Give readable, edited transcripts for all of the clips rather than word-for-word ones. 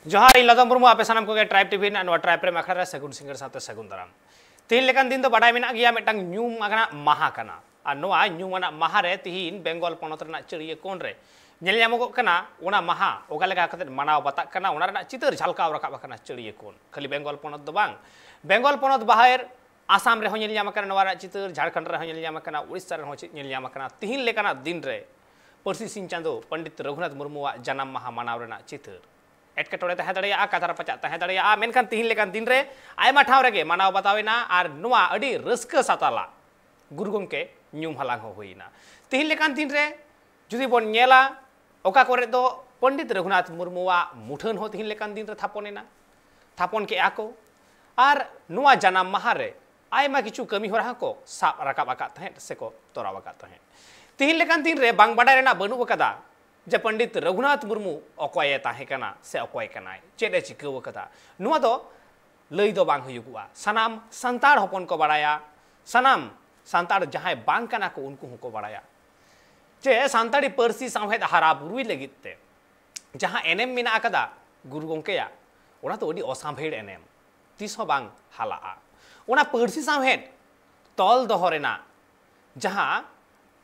जोहार लदम मुर्मू आपे सानाम को ट्राइब टीवी ना ट्राइब रे अखड़ा सगुन सिंगर साथे सगुन दाराम तीन लेकान दिन तो बाडाय मेना गया मिटांग न्यूम आगना माहा कना आ नोआ न्यूम आना माहा रे तिहिन बेंगल पोनत रना चरिये कोन रे नेल ᱧᱟᱢᱚᱜ कना ओना माहा ओका लेका कते मानाव बाता कना ओना रना चितर झलकाव रकाब कना चरिये कोन खाली बेंगल पोनत दो बांग बेंगल पोनत बाहर आसाम रे हो नेल ᱧᱟᱢ कना नोआ रा चितर झारखंड रे हो नेल ᱧᱟᱢ कना उड़ीसा रे हो नेल ᱧᱟᱢ कना तिहिन लेकाना दिन रे पर्सी सिंह चांदो पंडित रघुनाथ मुर्मुआ जन्म माहा मानाव रना चितर एटकेटोड़े तहे दड़िया कथार पचा तहे दड़िया मेनखान तिहिन लेकान दिन रे आयमा ठाव रेगे मानाव बतावेना आर नुआ अडी रस्का साताला गुरु गंके ᱧᱩᱢ हालांग हो होइना तिहिन लेकान दिन रे जुदी बोन नेला ओका कोरे दो पंडित रघुनाथ मुर्मुआ मुठन हो तिहिन लेकान दिन रे थापनेना थापन के आको आर नुआ जन्म माहा रे आयमा किछु कमी होरा को साब राकाब आका तहे सेको तोराव आका तहे तिहिन लेकान दिन रे बांग बाडाय रेना बनु कदा जे पंडित रघुनाथ मुर्मू अकय ताहे कना से अकय कनाय चेदे चिकाव कदा नुआ दो लई दो बांग हुयुगुआ सनाम संताड़ हपन को बाडाया सनाम संताड़ जहां बांग कना को उनको को बाडाया जे संताड़ी पर्सी सामहेद हारा बुरुई लगिते जहां एनएम मिना कदा गुरु गंकेया ओना तो अडी असामभेड़ एनएम तीस हो बांग हालाआ ओना पर्सी सामहेद तल दोहरेना जहां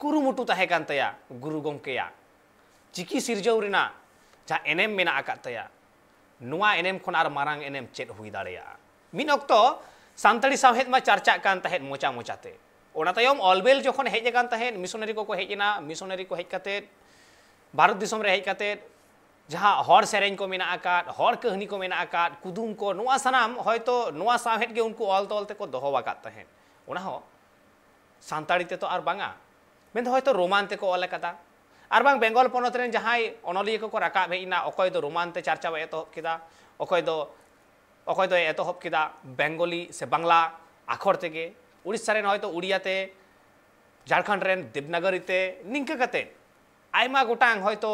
कुरुमुटु ताहे कान तया गुरु गंकेया चिकी सिरजौ रेना जहां एनएम मेना आका तया नुआ एनएम खन आर मारांग एनएम चेद हुई दाड़ेया मिन अक्तो सानताड़ी सावहेद मा चर्चा कान तहेद मोचा मोचाते ओना तायम ऑलवेल जखन हेज कान तहेद मिशनरी को हेजना मिशनरी को हेज काते भारत दिसम रे हेज काते जहां हर सेरेंज को मेना आका हर कहानी को मेना आका कुदुम को नुआ सनाम हयतो नुआ सावहेद के उनको ऑल तोलते को दोहो वाका तहेद ओना हो सानताड़ी ते तो आर बांगा मेन हयतो रोमान ते को ऑल कदा आर बांग बेंगल पोनत रेन जहां अनलिया को राकाब हेइना अकय दो रोमान ते चर्चा एतहब केदा अकय दो एतहब केदा बेंगली से बांग्ला आखर तेगे उड़ीसा रेन हयतो उड़ियाते झारखंड रेन देवनागरी ते निंका कते आयमा गोटांग हयतो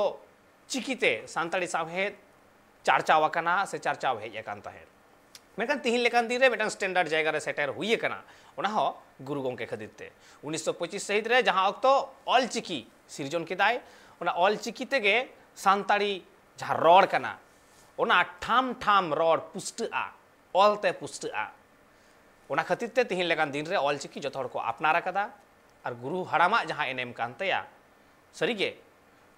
चिकीते सानताड़ी सावहेद चर्चा वाकना से चर्चा हेज अकान तहे मेनखान तिहिन लेकान दिन रे मेटांग स्टैंडर्ड जायगा रे सेटर हुई कना ओना हो गुरु गंके खातिर 1925 सहित रे जहां अक्तो ऑल चिकी सिरजन केदाय ओना ऑल चिकी तेगे सानताड़ी जहां रॉड कना ओना ठाम ठाम रॉड पुष्टआ ऑलते पुष्टआ ओना खातिर ते तिहिन लेकान दिन रे ऑल चिकी जतो को अपनार कदा और गुरु हरामा जहां एनएम कानतया सरीगे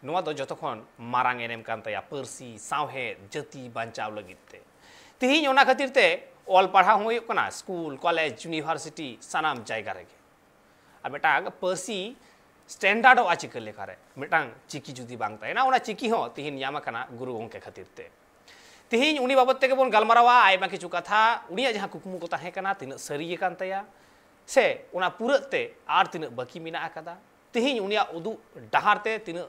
नुआ दो जतोखन मारांग एनएम कानतया पर्सी सावहेद जाति बांचाव लगिते तिहिन ओना खातिर ते ऑल पढ़ा हुई कना स्कूल कॉलेज यूनिवर्सिटी सनाम जायगा रेगे और मेटांग पर्सी स्टैंडर्ड आचिक लेखारे मिटांग चिकी जुदी बांग तायना ओना चिकी हो तिहिन यामा कना गुरु गंके खातिर ते तिहिन उनी बाबत तेगे बोन गलमारावा आयमा किछु कथा उनिया जहां कुकमु को ताहे कना तिना सरिये कान तया से ओना पुरते आर तिना बाकी मिना आकादा तिहिन उनिया उदु डहार ते तिना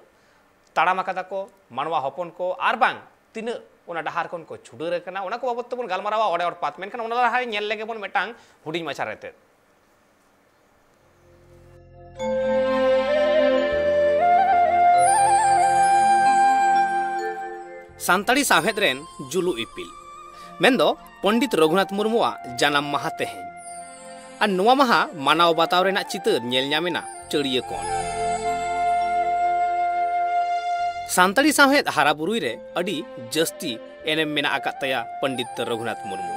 ताड़ाम आकादा को मानवा हपन को आर बांग तिना ओना डहार कोन को छुडर कना ओना को बाबत बोन गलमारावा ओडे और पात मेनखान ओना हाय नेल लेगे बोन मेटांग हुडिंग माछा रेते सानताड़ी सावहेद रेन जुलु इपिल मेंदो पंडित रघुनाथ मुर्मुआ जन्म माहा तेहें और नुआ माहा मानाव बाताव रेना चितर नेल ᱧᱟᱢᱮना चरिये कोन सानताड़ी सावहेद हारा बुरुई रे अडी जस्ती एनएम मेना आकात तया पंडित रघुनाथ मुर्मू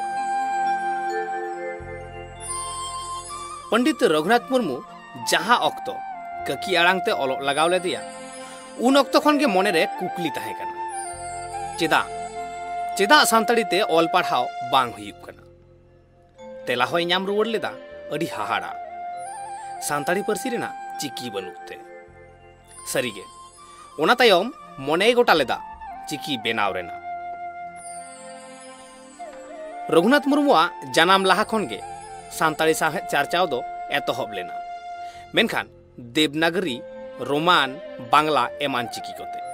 पंडित रघुनाथ मुर्मू जहां अक्तो ककी आड़ांग ते ओलोग लगाव लेदिया उन अक्तो खन के मने रे कुकली ताहे कना चेदा सानताड़ी ते ऑल पढ़ाव बांग हुयुग कना तेला होय ᱧᱟᱢ रुवाड़ लेदा अडी हाहाड़ा सानताड़ी पर्सी रेना चिकी बनुते सरीगे ओना तायम मने गोटा लेदा चिकी बेनाव रेना रघुनाथ मुर्मुआ जनाम लाहा खन गे सानताड़ी सावहेद चर्चाव दो एतहब लेना मेनखान देवनागरी रोमान बांग्ला एमान चिकी कोते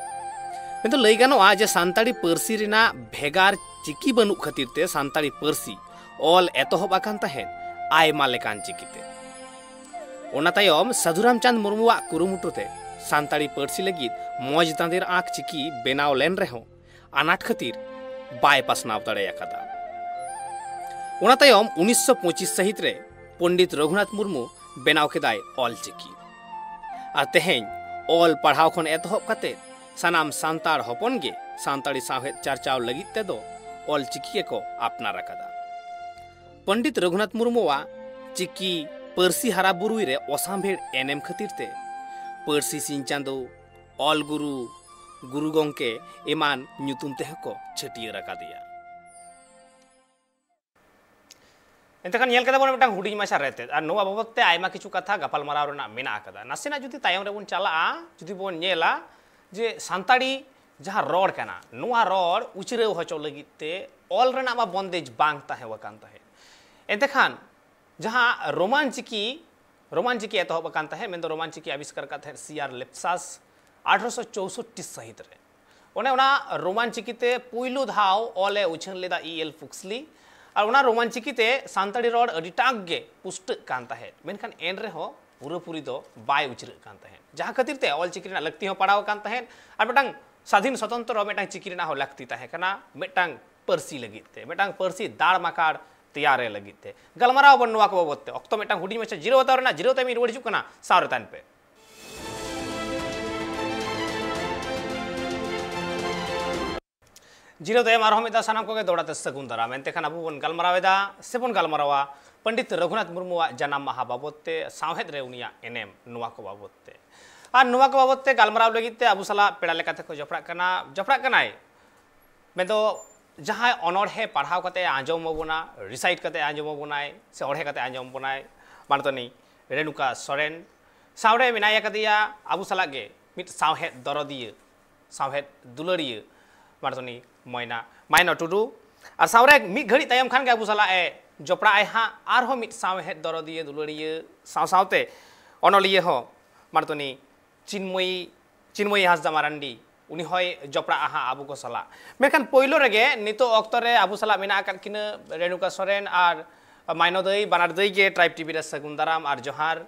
मेंदो लई गानोआ जे सानताड़ी पर्सी रेना भेगार चिकी बनु खातिर ते सानताड़ी पर्सी ऑल एतहब आकान तहेन आयमा लेकान चिकीते ओना तायम साधुराम चांद मुर्मुआ कुरुमुटुते सानताड़ी पर्सी लगित मौज दांदेर आंख चिकी बेनाव लेन रेहो अनाट खातिर बाय पासनाव दाड़े आकादा ओना तायम 1925 सहित रे पंडित रघुनाथ मुर्मू बेनाव केदाय ऑल चिकी और तेहें ऑल पढ़ाव खन एतहब काते सनाम सानताड़ हपन गे सानताड़ी सावहेद चर्चाव लगित ते दो ऑलचिकी को अपनार अकादा पंडित रघुनाथ मुर्मुआ चिकी पर्सी हारा बुरुई रे ओसामभेड़ एनेम खतिरते पर्सी सिंह चांदो ऑल गुरु गुरु गोंके एमान ᱧᱩᱛᱩᱢ तेह को छटियर अकादिया एंतखान नेल कदा बोन मिटांग हुडिंग माछा रहते और नोआ बाबते आयमा किछु कथा गपाल माराव रेना मेना अकादा नासेना जुदी तायम रे बोन चलाआ जुदी बोन नेला जे सान्ताड़ी जहां रोड कना नोआ रोड उचरे हचो लगिते ऑल रेना मा बंदेज बांग ताहे वकान ताहे एंतखान जहां रोमांचिकी एतहब अकान ताहे मेन दो रोमांचिकी आविष्कार का थे सीआर लेप्सास 1864 सहित रे ओने ओना रोमांचिकीते पुइलु धाव ऑले उछन लेदा ईएल फुक्सली और ओना रोमांचिकीते सान्ताड़ी रोड अडिटाग गे पुष्ट कान ताहे मेनखान एन रे हो पूरी दो बाय उचर कान ताहे जहां खातिर ते ऑल चिकी रेना लगती हो पड़ाव कान ताहे और मेटांग स्वाधीन स्वतंत्र मेटांग चिकी रेना हो लगती ताहे कना मेटांग पर्सी लगिते मेटांग पर्सी दाड़ माकाड़ तैयारे लगिते गलमाराव बन नोआ को बाबते अक्तो मेटांग हुडी मचा जीरो बताव रेना जीरो ते मी रुवाड़ हिजुग कना सावरे तान पे जीरो ते मारो मिदा सानाम को दौड़ाते सगुन दारा मेनते खान अबु बन गलमारावेदा सेबन गलमारावा पंडित रघुनाथ मुर्मुआ जनाम माहा बाबते सावहेद रे उनिया एनेम नोआ को बाबते और नोआ को बाबते गलमाराव लगिते अबु सला पेड़ा लेकाते को जपड़ा कनाय मेदो जहां अनोढ़े पढ़ाव कते आंजम बोना रिसाइट कते आंजम बोनाय से ओढ़े कते आंजम बोनाय मानतनी रेणुका सोरेन सावरे मिनाया कदिया अबु सला गे मिट सावहेद दरदिय सावहेद दुलरिय मानतनी माइना टुडू और सावरे मिट घड़ी तायम खान के अबु सला ए जपड़ा आय हां आर हो मिट सावहेद दरदिय दुलरिय सावते अनलिय हो मानतनी चिन्मयी हासदा मारांडी उनी होय जपड़ा आहा आबु को सला मेखान पहिलो रेगे नितो अक्तो रे आबु सला मेना आकान किना रेणुका सोरेन और माइनो दई बानार दई गे ट्राइब टीवी रे सगुन दाराम और जोहार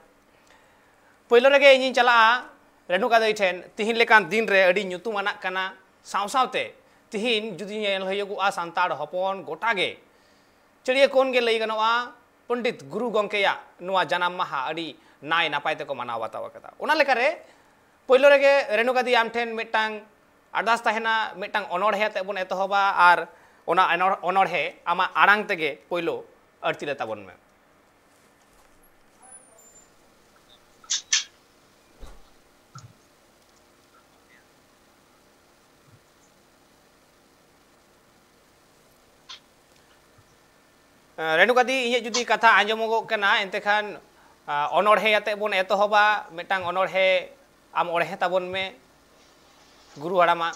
पहिलो रेगे इनी चला रेणुका दई ठेन तिहिन लेकान दिन रे अडी ᱧᱩᱛᱩᱢ आना कना सावसावते तिहिन जुदी नेल होयगुआ सान्ताड़ हपन गोटागे चढ़िए कोन गे लई गनोआ पंडित गुरु गोंकेया नोआ जनाम माहा अडी नाय नापाय तेको मानाव बाताव कदा ओना लेकारे पहिलो रेगे रेणुका दी आम ठेन मिटांग अरदास ताहेना मिटांग अनोढ़े ते बन एतहबा और ओना अनोढ़े आमा आड़ांग तेगे पहिलो अरती ले ताबन में रेणुका दी इnye जुदी कथा आंजमोगो कना एंतेखान अनोढ़े याते बन एतहबा मिटांग अनोढ़े आम ओढ़े ताबन में गुरु हाड़ामा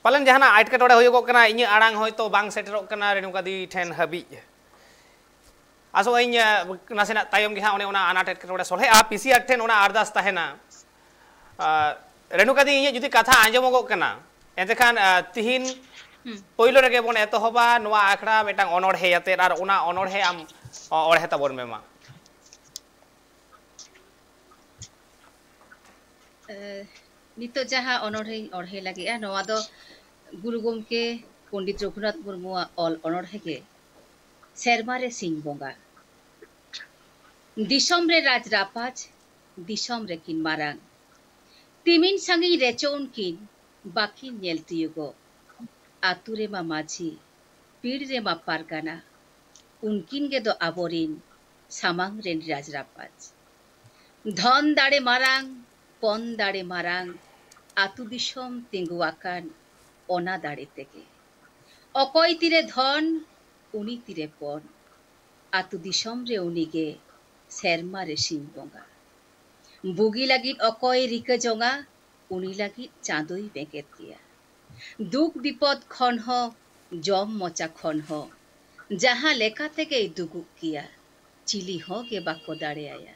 पालन जहाना आटकेटोड़े होयोगो कना इnye आड़ांग होयतो बांग सेटेरोग कना रेणुका दी ठेन हबी आसो इन नासेना तायम गे हां ओने ओना आनाट एटकेटोड़े सोल्हे आ पीसीआर ठेन ओना अरदास ताहेना रेणुका दी इnye जुदी कथा आंजमोगो कना एंतेखान तिहिन पहिलो रेगे बन एतहबा नोआ आखड़ा मिटांग अनोढ़े याते आर ओना अनोढ़े आम ओढ़े ताबन में मा नितो जहां अनोढ़े ओढ़े लगे नोआ दो गुरु गोमके पंडित रघुनाथ मुर्मुआ ऑल अनोढ़े के सेरमा रे सिंह बोंगा दिसम रे राज रापाज दिसम रे किन मारांग तिमिन संगी रेचोन किन बाकी नेलतियुगो आतु रे मा माझी पीड़ रे मा पारगाना उनकिन गे दो आबोरिन सामांग रेन राज रापाज धन दाड़े मारांग पन दाड़े मारांग आतु दिसम तिंगुआकान ओना दाड़े तेगे अकय तीरे धन उनी तीरे पन आतु दिसम रे उनीगे सेरमा रे सिंह बोंगा बुगी लगी अकय रिका जोंगा उनी लगी चांदोई बेंकेत किया दुख विपद खन हो जम मोचा खन हो जहां लेखा तेगे दुगुक किया चिली हो के बाको दाड़े आया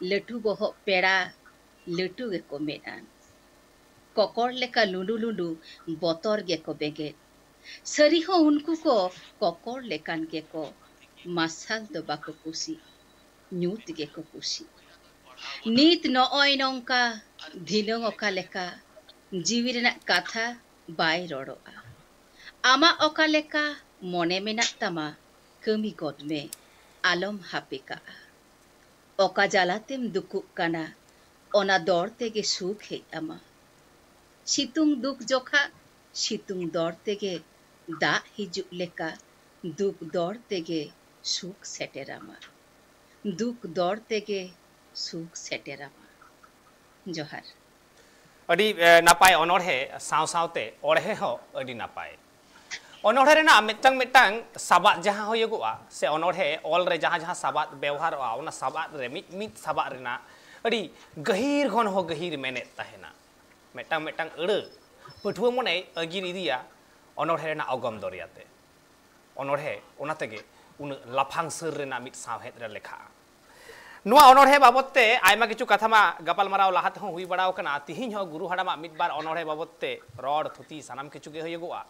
लटू बहो पेड़ा लटू गे को मेनान ककड़ लेका लुंडू लुंडू बतर गे को बेगे सरी हो उनको को ककड़ लेकान गे को मासाल दो बाको कुसी न्यूत गे को कुसी नीत नॉय नौका धिनों ओका लेका जीवी रेना कथा बाय रोड़ोआ आमा ओका लेका मोने मेना तमा कमी गोद में आलम हापिका ओका जालातेम दुकुक काना ona dor tege suk hej ama. Situng duk jokha situng dor tege dak hijuk leka duk dor tege suk seter ama. Duk dor tege suk seter ama. Johar. ᱟᱹᱰᱤ ᱱᱟᱯᱟᱭ ᱚᱱᱚᱬᱦᱮ ᱥᱟᱶ ᱥᱟᱶᱛᱮ ᱚᱬᱦᱮ ᱦᱚᱸ ᱟᱹᱰᱤ ᱱᱟᱯᱟᱭ ᱚᱱᱚᱬᱦᱮ ᱨᱮᱱᱟᱜ ᱢᱤᱫᱴᱟᱝ ᱥᱟᱵᱟᱫ ᱡᱟᱦᱟᱸ ᱦᱩᱭᱩᱜᱚᱜᱼᱟ ᱥᱮ ᱚᱱᱚᱬᱦᱮ ᱚᱞ ᱨᱮ ᱡᱟᱦᱟᱸ ᱥᱟᱵᱟᱫ ᱵᱮᱣᱦᱟᱨᱚᱜᱼᱟ ᱚᱱᱟ ᱥᱟᱵᱟᱫ ᱨᱮ ᱢᱤᱫ ᱥᱟᱵᱟᱫ ᱨᱮᱱᱟᱜ ᱟᱹᱰᱤ ᱜᱟᱹᱦᱤᱨ ᱠᱷᱚᱱ ᱦᱚᱸ ᱜᱟᱹᱦᱤᱨ ᱢᱮᱱᱮᱫ ᱛᱟᱦᱮᱱᱟ ᱢᱤᱫᱴᱟᱝ ᱟᱹᱲᱟᱹ ᱯᱟᱹᱴᱷᱩᱣᱟᱹ ᱢᱚᱱᱮ ᱟᱹᱜᱤᱨ ᱤᱫᱤᱭᱟ ᱚᱱᱚᱬᱦᱮ ᱨᱮᱱᱟᱜ ᱚᱜᱚᱢ ᱫᱚᱨᱭᱟᱛᱮ ᱚᱱᱚᱬᱦᱮ ᱚᱱᱟ ᱛᱮᱜᱮ ᱩᱱᱟᱹᱜ ᱞᱟᱯᱷᱟᱝ ᱥᱟᱹᱨ ᱨᱮᱱᱟᱜ ᱢᱤᱫ ᱥᱟᱶᱦᱮᱫ ᱨᱮ ᱞᱮᱠᱷᱟᱜᱼᱟ ᱱᱚᱣᱟ ᱚᱱᱚᱬᱦᱮ ᱵᱟᱵᱚᱫ ᱛᱮ ᱟᱭᱢᱟ ᱠᱤᱪᱷᱩ ᱠᱟᱛᱷᱟ ᱢᱟ ᱜᱟᱯᱟᱞᱢᱟᱨᱟᱣ ᱞᱟᱦᱟ ᱛᱮᱦᱚᱸ ᱦᱩᱭ ᱵᱟᱲᱟᱣ ᱠᱟᱱᱟ ᱛᱤᱦᱤᱧ ᱦᱚᱸ ᱜᱩᱨᱩ ᱦᱟᱲᱟᱢᱟᱜ ᱢᱤᱫᱵᱟᱨ ᱚᱱᱚᱬᱦᱮ ᱵᱟᱵᱚᱫ ᱛᱮ ᱨᱚᱲ ᱛᱷᱩᱛᱤ ᱥᱟᱱᱟᱢ ᱠᱤᱪᱷᱩ ᱜᱮ ᱦᱩᱭᱩᱜᱚᱜᱼᱟ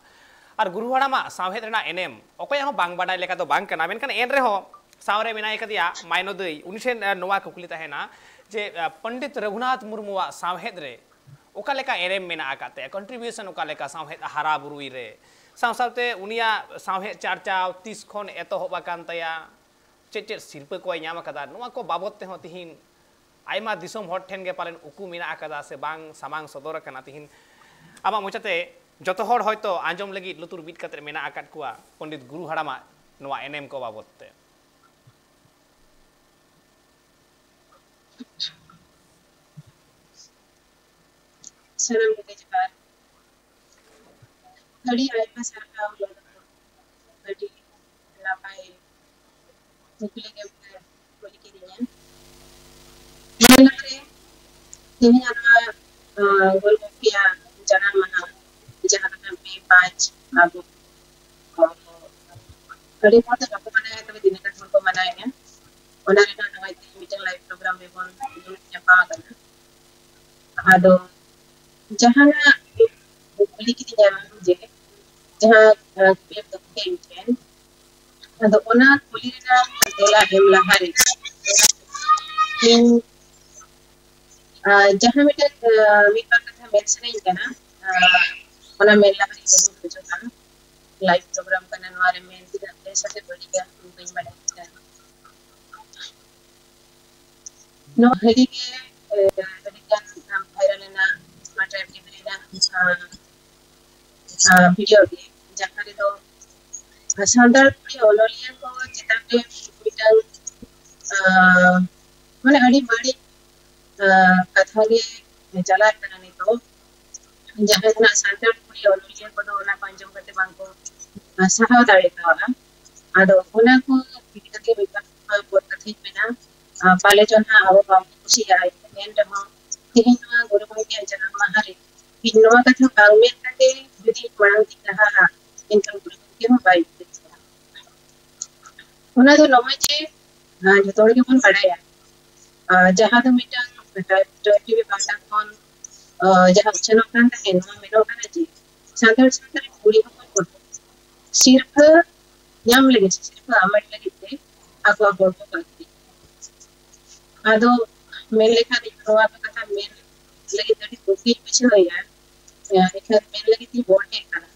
ᱟᱨ ᱜᱩᱨᱩ ᱦᱟᱲᱟᱢᱟᱜ ᱥᱟᱶᱦᱮᱫ ᱨᱮᱱᱟᱜ ᱮᱱᱮᱢ ᱚᱠᱚᱭ ᱦᱚᱸ ᱵᱟᱝ ᱵᱟᱰᱟᱭ ᱞᱮᱠᱟ ᱫᱚ ᱵᱟᱝ ᱠᱟᱱᱟ ᱢᱮᱱᱠᱷᱟन ᱮᱱ ᱨᱮᱦᱚᱸ ᱥᱟᱶᱨᱮ ᱢᱮᱱᱟᱭ ᱠᱟᱫᱮᱭᱟ ᱢᱟᱭᱱᱚ ᱫᱟᱹᱭ ᱩᱱᱤ ᱴᱷᱮᱱ ᱱᱚᱣᱟ ᱠᱩᱠᱞᱤ ᱛᱟᱦᱮᱱᱟ ᱡᱮ ᱯᱚᱱᱰᱤᱛ ᱨᱚᱜᱷᱩᱱᱟᱛᱷ ᱢᱩᱨᱢᱩᱣᱟᱜ ᱥᱟᱶᱦᱮᱫ ᱨᱮ ᱚᱠᱟ ᱞᱮᱠᱟ ᱮᱱᱮᱢ ᱢᱮᱱᱟᱜ ᱟᱠᱟᱫ ᱛᱟᱭᱟ ᱠᱚᱱᱴᱨᱤᱵᱤᱭᱩᱥᱚᱱ ᱚᱠᱟ ᱞᱮᱠᱟ ᱥᱟᱶᱦᱮᱫ ᱦᱟᱨᱟ ᱵᱩᱨᱩᱭ ᱨᱮ ᱥᱟᱶ ᱥᱟᱶᱛᱮ ᱩᱱᱤᱭᱟᱜ ᱥᱟᱶᱦᱮᱫ ᱪᱟᱨᱪᱟᱣ ᱛᱤᱥ ᱠᱷᱚᱱ ᱮᱛᱚᱦᱚᱵ ᱟᱠᱟᱱ ᱛᱟᱭᱟ ᱪᱮᱫ ᱥᱤᱨᱯᱟᱹ ᱠᱚᱭ ᱧᱟᱢ ᱟᱠᱟᱫᱟ ᱱᱚᱣᱟ ᱠᱚ ᱵᱟᱵᱚᱫ ᱛᱮᱦᱚᱸ ᱛᱤᱦᱤᱧ ᱟᱭᱢᱟ ᱫᱤᱥᱚᱢ ᱦᱚᱲ ᱴᱷᱮᱱ ᱜᱮ ᱯᱟᱞᱮᱱ ᱩᱠᱩ ᱢᱮᱱᱟᱜ ᱟᱠᱟᱫᱟ ᱥᱮ ᱵᱟᱝ ᱥᱟᱢᱟᱝ ᱥᱚᱫᱚᱨ ᱟᱠᱟᱱᱟ ᱛᱤᱦᱤᱧ ᱟᱢᱟᱜ ᱢᱚᱪᱟᱛᱮ ᱡᱚᱛᱚ ᱦᱚᱲ ᱦᱚᱭᱛᱳ ᱟᱸᱡᱚᱢ ᱞᱟᱹᱜᱤᱫ ᱞᱩᱛᱩᱨ ᱵᱤᱫ ᱠᱟᱛᱮ ᱢᱮᱱᱟᱜ ᱟᱠᱟᱫ ᱠᱚᱣᱟ ᱯᱚᱱᱰᱤᱛ ᱜᱩᱨᱩ ᱦᱟᱲᱟᱢᱟᱜ ᱱᱚᱣᱟ ᱮᱱᱮᱢ ᱠᱚ ᱵᱟᱵᱚᱫ ᱛᱮ Salam juga Jepar. Tadi ayah sarkau tadi napai mungkin yang boleh kirinya. Mana ini ada gol mafia jangan mana jangan sampai patch aku. Tadi mau tak aku mana tapi di nekat mau mana ya. Ona itu nama itu meeting live program bebon nyapa kan. Aduh jangan boleh kirinya je. Jangan pilih campaign. Aduh ona boleh na tela hemla hari. In जहाँ बेटा metre कथा mention नहीं करना वना मेला पर इसे कुछ था लाइव प्रोग्राम करने वाले में इधर ऐसा से बड़ी क्या कहीं बड़ा नो हरी के बड़ी क्या नाम वायरल है ना स्मार्ट एक्टिविटी ना वीडियो दी जहाँ के तो संदर्भ की ओलोलिया को जितना के मीटर मैंने हरी बड़ी कथा के चला करना नहीं तो जहाँ इतना सांतर पूरी ओलुलियन को तो ओना पंजम करते बांको सहाव दाड़े का वाला आदो ओना को बिका के बिका बोल कथी में ना पाले जो ना आवो बाम खुशी आए नेन रहा तीन ना गुरु भाई के जना महारे पिनवा कथा बांग में करते यदि मरण दिख रहा इनका गुरु के हम बाई ओना तो नमजे जो तोड़ के मन पढ़ाया जहाँ तो मीटर टीवी बांटा कौन जहाँ चलो kan tahen ma melo kan aji santar puri ko सिर्फ nyam lagi सिर्फ amat lagi te aku abor ko pati ado men lekha di proa kata men lagi tadi kopi pichlo ya ekha men lagi ti bote kana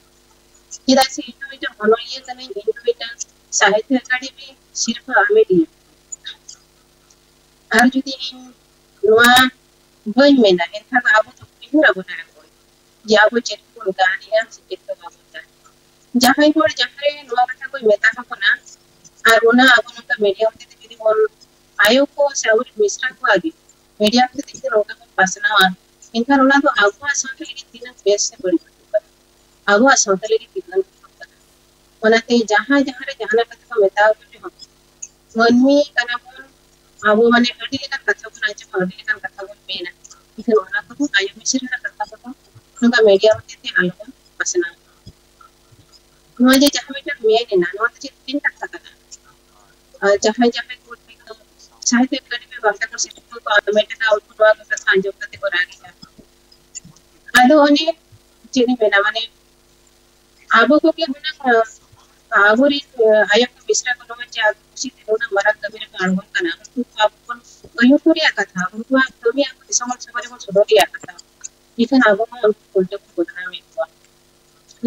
kida se itu honoye kana itu साहित्य अकादमी सिर्फ ame dia ar judi noa boy mena entha abu to pinura bona ko ya bo chet ko ganiya sikit ko babota jahai hor jahare noa kata koi meta ko na ar ona abu no medium te jodi mon ayo ko saur misra ko agi medium te dikte roga ko pasna wa entha ona to abu asante lagi tina base se bari abu asante lagi tina ona te jahai jahare jahana kata ko meta ko मनमी kana pun abu mane adi lekan katha ko aja adi lekan katha ko mena ikan ona ko ayo misir na katha ko nuka media te te alo pasna no je jaha meter mene na no te tin katha kana jaha jaha ko te sahite kadi me bahasa ko sit ko automatic output wa ka sanjog kate ko ragi ado one chini mena mane abu ko ke huna आगुरी आयक मिश्रा को लोग चार उसी दिनों ना मरक कबीर का अनुभव करना तो आपको कहीं तो रिया कथा उनको कभी आपको समझ समझ को छोड़ दिया कथा इधर आगो में उनको उल्टे को बोलना में हुआ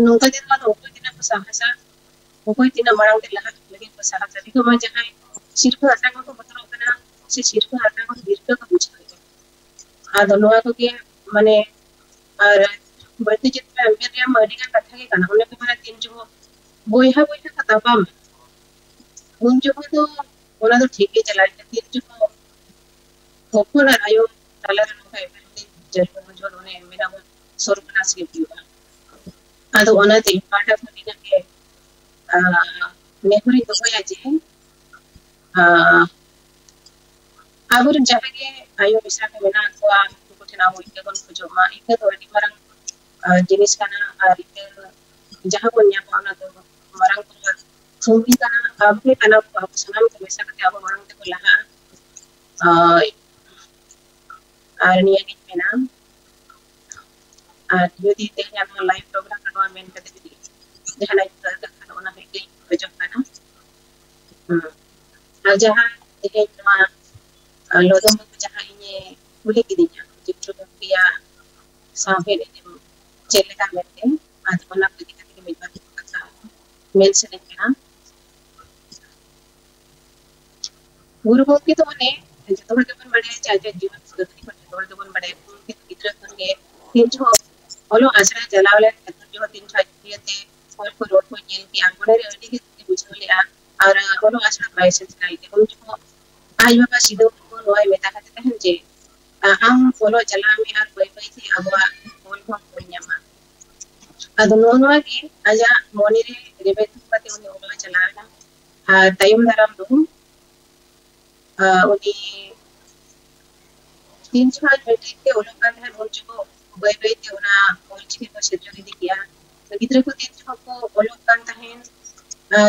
नौका दिन बाद ओको दिन को साहसा ओको दिन मरा उठे लगा लेकिन को साहसा दिखो मैं जहाँ सिर्फ आता को बता रहा ना से सिर्फ आता को दीर्घ का पूछा है ado noa ko ke mane ar berarti jit hampir ya madi kan kata ke kana oleh kemana tin jo boyha kata pam un jo to ona to ठीक है चला tin jo hopon ayo talar no kai berarti jadi jo ne mina sorgana sih ado ona te pata ko dina ke mehuri to hoya je agur jahage ayo bisa ke mena ko ko tina ho ike kon ko ma ike to di marang jenis kana ike jaha ko nya pauna to marang ko sumbi kana abu kana ko sanam ko bisa ke abo marang te ko laha arniya ni mena jadi tehnya mo live program kana men kate di jahan ay kana ona hege ko kana jahan tehnya lodong ko jahan ini boleh kidinya jipro dia sampai di cele ka mete ad kona ketika kita minta kata mail sering kena guru ko kita ne jito hor ke pun bade chaja जीवन सुधरनी पर jito hor ke pun bade ki kitra kunge tin jo olo asra jalawle jo tin cha diete और को road को jail की आंगोले रे अडी के बुझले और olo asra license kai ke kun jo आई बाबा सीधो को लोय मेता खाते हैं जे हम follow चला में और वाईफाई थी अब फोन को पुण्यमा अदनो की आजा मोनिरे रेबे पते उन्हें ओला चलाना टाइम दरम दो उन्हें 3-4 बैटरी के ओला का है रोज को वाईफाई थे उना ओल्ची के पास जो दी किया तो किधर को 3 को ओला का है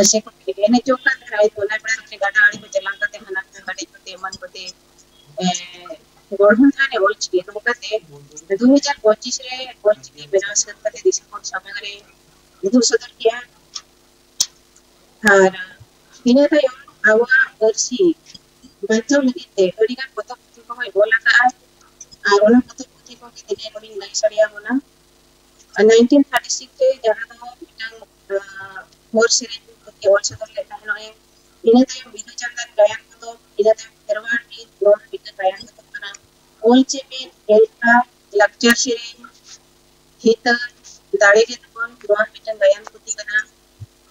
से को ने जो का राय तो ना पड़ा के गाड़ा आड़ी को चला करते हना गाड़ी को ते मन को ते गोढ़न थाने ओल्ची तो कहते 2025 रे ओल्ची की बेनास करते दिसंबर समय रे ಇದು ಸದರ್ಕಿಯ ಹಾರ ಇನತ ಅವ ವರ್ಷಿ ಬಂತು ನದಿತೆ ಅಡಿಗ ಪತ ಪತಿ ko hoy bola ka arona pati pati ko kiti ko ning lai saria mona 1936 ke jaha to mitang horse re ke also to leta no e inata bidu chandan gayan ko to inata terwar ki don bidu gayan ko kana olche me elka lecture series hita दाड़े के दुकान दुकान बिचन गयान कुती कना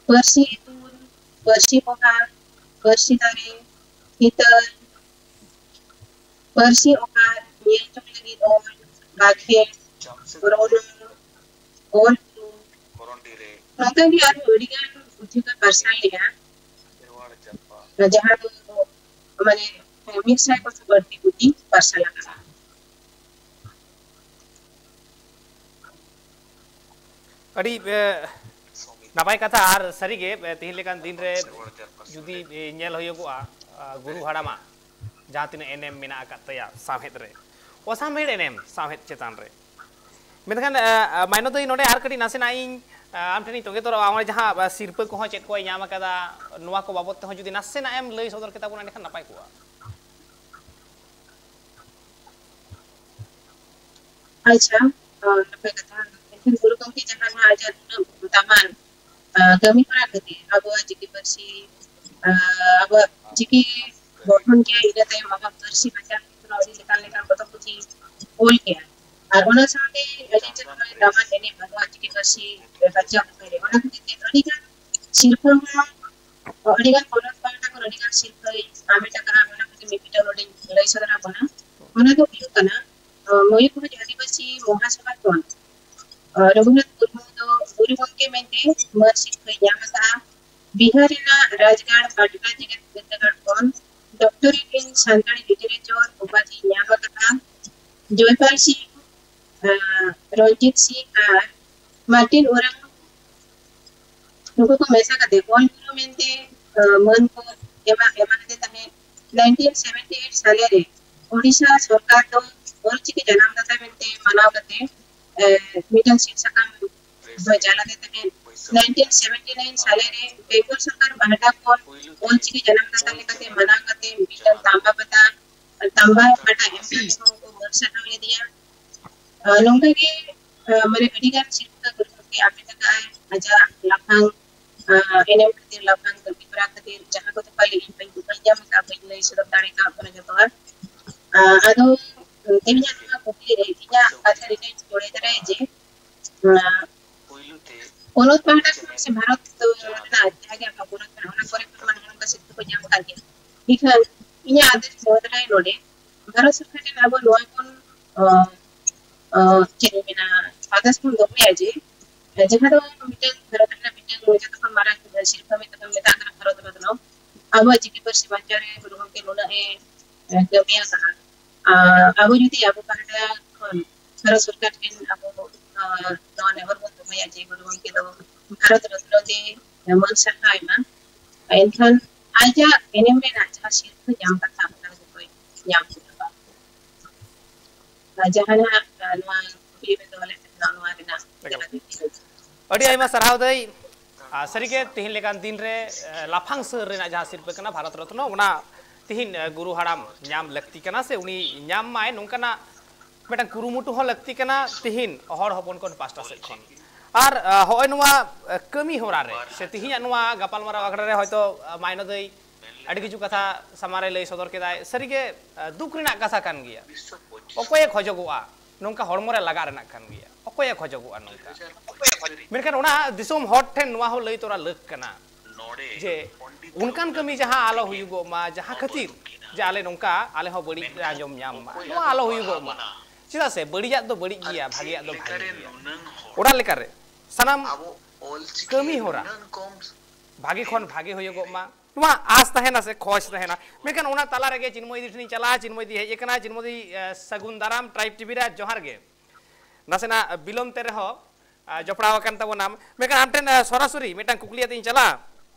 पर्सी तून पर्सी पोहा पर्सी दारे हितर पर्सी ओका ये चुप लगी दो बाके रोड और कोरोंडीरे नोता भी यार ओडिगन उठी का पर्सनल लिया जहां तो माने मिक्स है को बढ़ती कुती पर्सनल लगा अड़ी नापाय कथा आर सरीगे तिहिन लेकान दिन रे जुदी नेल होयोगोआ गुरु हाड़ामा जहाँ तीन एनएम मेना तया साहेद रे ओ साहेद एनएम साहेद चेतान रे मेनखान माइनो तो नोडे आर कड़ी नासेना इन आम ठेनी तोगे तो आमार जहाँ सिरपा को चेत को नाम कदा नोवा को बाबत ते जुदी नासेना एम लई सदर केता बुना नेखान नापाय को अच्छा नापाय कथा guru kong ki jangan ajar taman kami pernah kete abo jiki bersih abo jiki bohon kia ida tay mama bersih baca nori lekan kota putih ol kia arona sampai ada jangan taman ini abo jiki bersih baca kere ona kete tadi kan sirpun adi kan kolat palta ko adi kan sirpai ameta kana ona kete mipita loading lai sadara bana ona to piu kana moi ko jadi bersih mohasabah ton Raghunath Murmu तो गुरु के मेंटे मर्सिक कन्यामता बिहारीना राजगढ़ पाटका जगत गतगढ़ कौन doctorate in संतानी literature उपाधि न्यामकता जयपाल सिंह रंजीत सिंह और Martin orang नुको को मैसा का देखोल गुरु मेंटे मन को एमा देता है 1978 साले रे ओडिशा सरकार तो ओरची के जन्मदाता मेंटे मनाव करते मीटन सीट सकम बजाला देते हैं 1979 साले रे बेंगल सरकार बाहटा को ओंची के जन्मदाता लेकर मना करते मीटन तांबा पता तांबा पटा एमपी को मर्सना ले दिया नोंगे के मेरे अडिगार सीट का गुरु के आगे तक आए आजा लखंग एनएम खातिर लखंग कल्पिपरा खातिर जहां को तो पहले इन पे दुकान जा में का पहले सुरत दाड़ी का अपन जतो है आदो Tinya numa kukli re tinya kata re jore dare je Polos pahada se Bharat na jaga ka polos na ona kore man mon ka situ ko nyam ka ge ikan inya ade modrai node Bharat sarkar ne abo loy kon chini bina adas pun domme aje jaha do miten Bharat na miten moja to mara shilpa me to meta na Bharat badno abo jiki par se bachare guru ke lona e gamiya ka abo judi abo pahada kon Bharat sarkar ken abo non ever bon domme aje guru ke do Bharat Ratna di man sakai ma enkan aja enemre na chasir ko jam kata na ko nyam jahana nua pibe dole na nua rena ᱟᱹᱰᱤ ᱟᱭᱢᱟ ᱥᱟᱨᱦᱟᱣ ᱫᱟᱹᱭ ᱥᱟᱹᱨᱤᱜᱮ ᱛᱤᱦᱤᱧ ᱞᱮᱠᱟᱱ ᱫᱤᱱ ᱨᱮ ᱞᱟᱯᱷᱟᱝ ᱥᱟᱹᱨ ᱨᱮᱱᱟᱜ ᱡᱟᱦᱟᱸ ᱥᱤᱨᱯᱟᱹ ᱠᱟᱱᱟ ᱵᱷᱟᱨᱚᱛ ᱨᱚᱛᱱᱚ ᱚᱱᱟ ᱛᱤᱦᱤᱧ ᱜᱩᱨᱩ ᱦᱟᱲᱟᱢ ᱧᱟᱢ ᱞᱟᱹᱠᱛᱤ ᱠᱟᱱᱟ ᱥᱮ ᱩᱱᱤ ᱧᱟᱢ ᱢᱟᱭ ᱱᱚᱝᱠᱟᱱᱟᱜ ᱢᱤᱫᱴᱟᱝ ᱠᱩᱨᱩᱢᱩᱴᱩ ᱦᱚᱸ ᱞᱟᱹᱠᱛᱤ ᱠᱟᱱᱟ ᱛᱤᱦᱤᱧ ᱦᱚᱲ ᱦᱚᱯᱚᱱ ᱠᱚ ᱯᱟᱥᱴᱟ ᱥᱮᱫ ᱠᱷᱚᱱ ᱟᱨ ᱦᱚᱸᱜᱼᱚᱭ ᱱᱚᱣᱟ ᱠᱟᱹᱢᱤ ᱦᱚᱨᱟ ᱨᱮ ᱥᱮ ᱛᱤᱦᱤᱧᱟᱜ ᱱᱚᱣᱟ ᱜᱟᱯᱟᱞᱢᱟᱨᱟᱣ ᱟᱠᱷᱲᱟ ᱨᱮ ᱦᱚᱭᱛᱳ ᱢᱟᱭᱱᱚ ᱫᱟᱹᱭ ᱟᱹᱰᱤ ᱠᱤᱪᱷᱩ ᱠᱟᱛᱷᱟ ᱥᱟᱢᱟᱝ ᱨᱮ ᱞᱟᱹᱭ ᱥᱚᱫᱚᱨ ᱠᱮᱫᱟᱭ ᱥᱟᱹᱨᱤᱜᱮ ᱫᱩᱠ ᱨᱮᱱᱟᱜ ᱠᱟᱛᱷᱟ ᱠᱟᱱ ᱜᱮᱭᱟ ᱚᱠᱚᱭᱮ ᱠᱷᱚᱡᱚᱜᱚᱜᱼᱟ ᱱᱚᱝᱠᱟ ᱦᱚᱲᱢᱚ ᱨᱮ ᱞᱟᱜᱟᱜ ᱨᱮᱱᱟᱜ ᱠᱟᱱ ᱜᱮᱭᱟ ᱚᱠᱚᱭᱮ ᱠᱷᱚᱡᱚᱜᱚᱜᱼᱟ ᱱᱚᱝᱠᱟ ᱢᱮᱱᱠᱷᱟᱱ ᱚᱱᱟ ᱫᱤᱥᱚᱢ ᱦᱚᱲ ᱴᱷᱮᱱ ᱱᱚᱣᱟ ᱦᱚᱸ ᱞᱟᱹᱭ ᱛᱚᱨᱟ ᱞᱟᱹᱠ ᱠᱟᱱᱟ ᱡᱮ ᱚᱱᱠᱟᱱ ᱠᱟᱹᱢᱤ ᱡᱟᱦᱟᱸ ᱟᱞᱚ ᱦᱩᱭᱩᱜᱚᱜ ᱢᱟ ᱡᱟᱦᱟᱸ ᱠᱷᱟᱹᱛᱤᱨ ᱡᱮ ᱟᱞᱮ ᱱᱚᱝᱠᱟ ᱟᱞᱮ ᱦᱚᱸ ᱵᱟᱹᱲᱤᱡ ᱞᱮ ᱟᱸᱡᱚᱢ ᱧᱟᱢ ᱢᱟ ᱱᱚᱣᱟ ᱟᱞᱚ ᱦᱩᱭᱩᱜᱚᱜ ᱢᱟ ᱪᱮᱫᱟᱜ ᱥᱮ ᱵᱟᱹᱲᱤᱡᱟᱜ ᱫᱚ ᱵᱟᱹᱲᱤᱡ ᱜᱮᱭᱟ ᱵᱷᱟᱜᱮᱭᱟᱜ ᱫᱚ ᱵᱷᱟᱜᱮ ᱜᱮᱭᱟ ᱚᱱᱟ ᱞᱮᱠᱟᱨᱮ ᱥᱟᱱᱟᱢ ᱠᱟᱹᱢᱤ ᱦᱚᱨᱟ ᱵᱷᱟᱜᱮ ᱠᱷᱚᱱ ᱵᱷᱟᱜᱮ ᱦᱩᱭᱩᱜᱚᱜ ᱢᱟ ᱱᱚᱣᱟ ᱟᱥ ᱛᱟᱦᱮᱱᱟ ᱥᱮ ᱠᱷᱚᱡ ᱛᱟᱦᱮᱱᱟ ᱢᱮᱱᱠᱷᱟᱱ ᱚᱱᱟ ᱛᱟᱞᱟ ᱨᱮᱜᱮ ᱪᱤᱱᱢᱚᱭ ᱫᱤ ᱴᱷᱮᱱᱤᱧ ᱪᱟᱞᱟᱜᱼᱟ ᱪᱤᱱᱢᱚᱭ ᱫᱤ ᱦᱮᱡ ᱟᱠᱟᱱᱟ ᱪᱤᱱᱢᱚᱭ ᱫᱤ ᱥᱟᱹᱜᱩᱱ ᱫᱟᱨᱟᱢ ᱴᱨᱟᱭᱤᱵ ᱴᱤᱵᱷᱤ ᱨᱮ ᱡᱚᱦᱟᱨ ᱜᱮ ᱱᱟᱥᱮᱱᱟᱜ ᱵᱤᱞᱚᱢ te rehon ᱡᱚᱯᱲᱟᱣ ᱟᱠᱟᱱ ᱛᱟᱵᱚᱱᱟᱢ ᱢᱮᱱᱠᱷᱟᱱ ᱟᱢ ᱴᱷᱮᱱ ᱥᱚᱨᱟᱥᱚᱨᱤ ᱢᱤᱫᱴᱟᱝ ᱠᱩᱠᱞᱤ ᱟᱛᱮᱧ ᱪᱟᱞᱟᱜᱼᱟ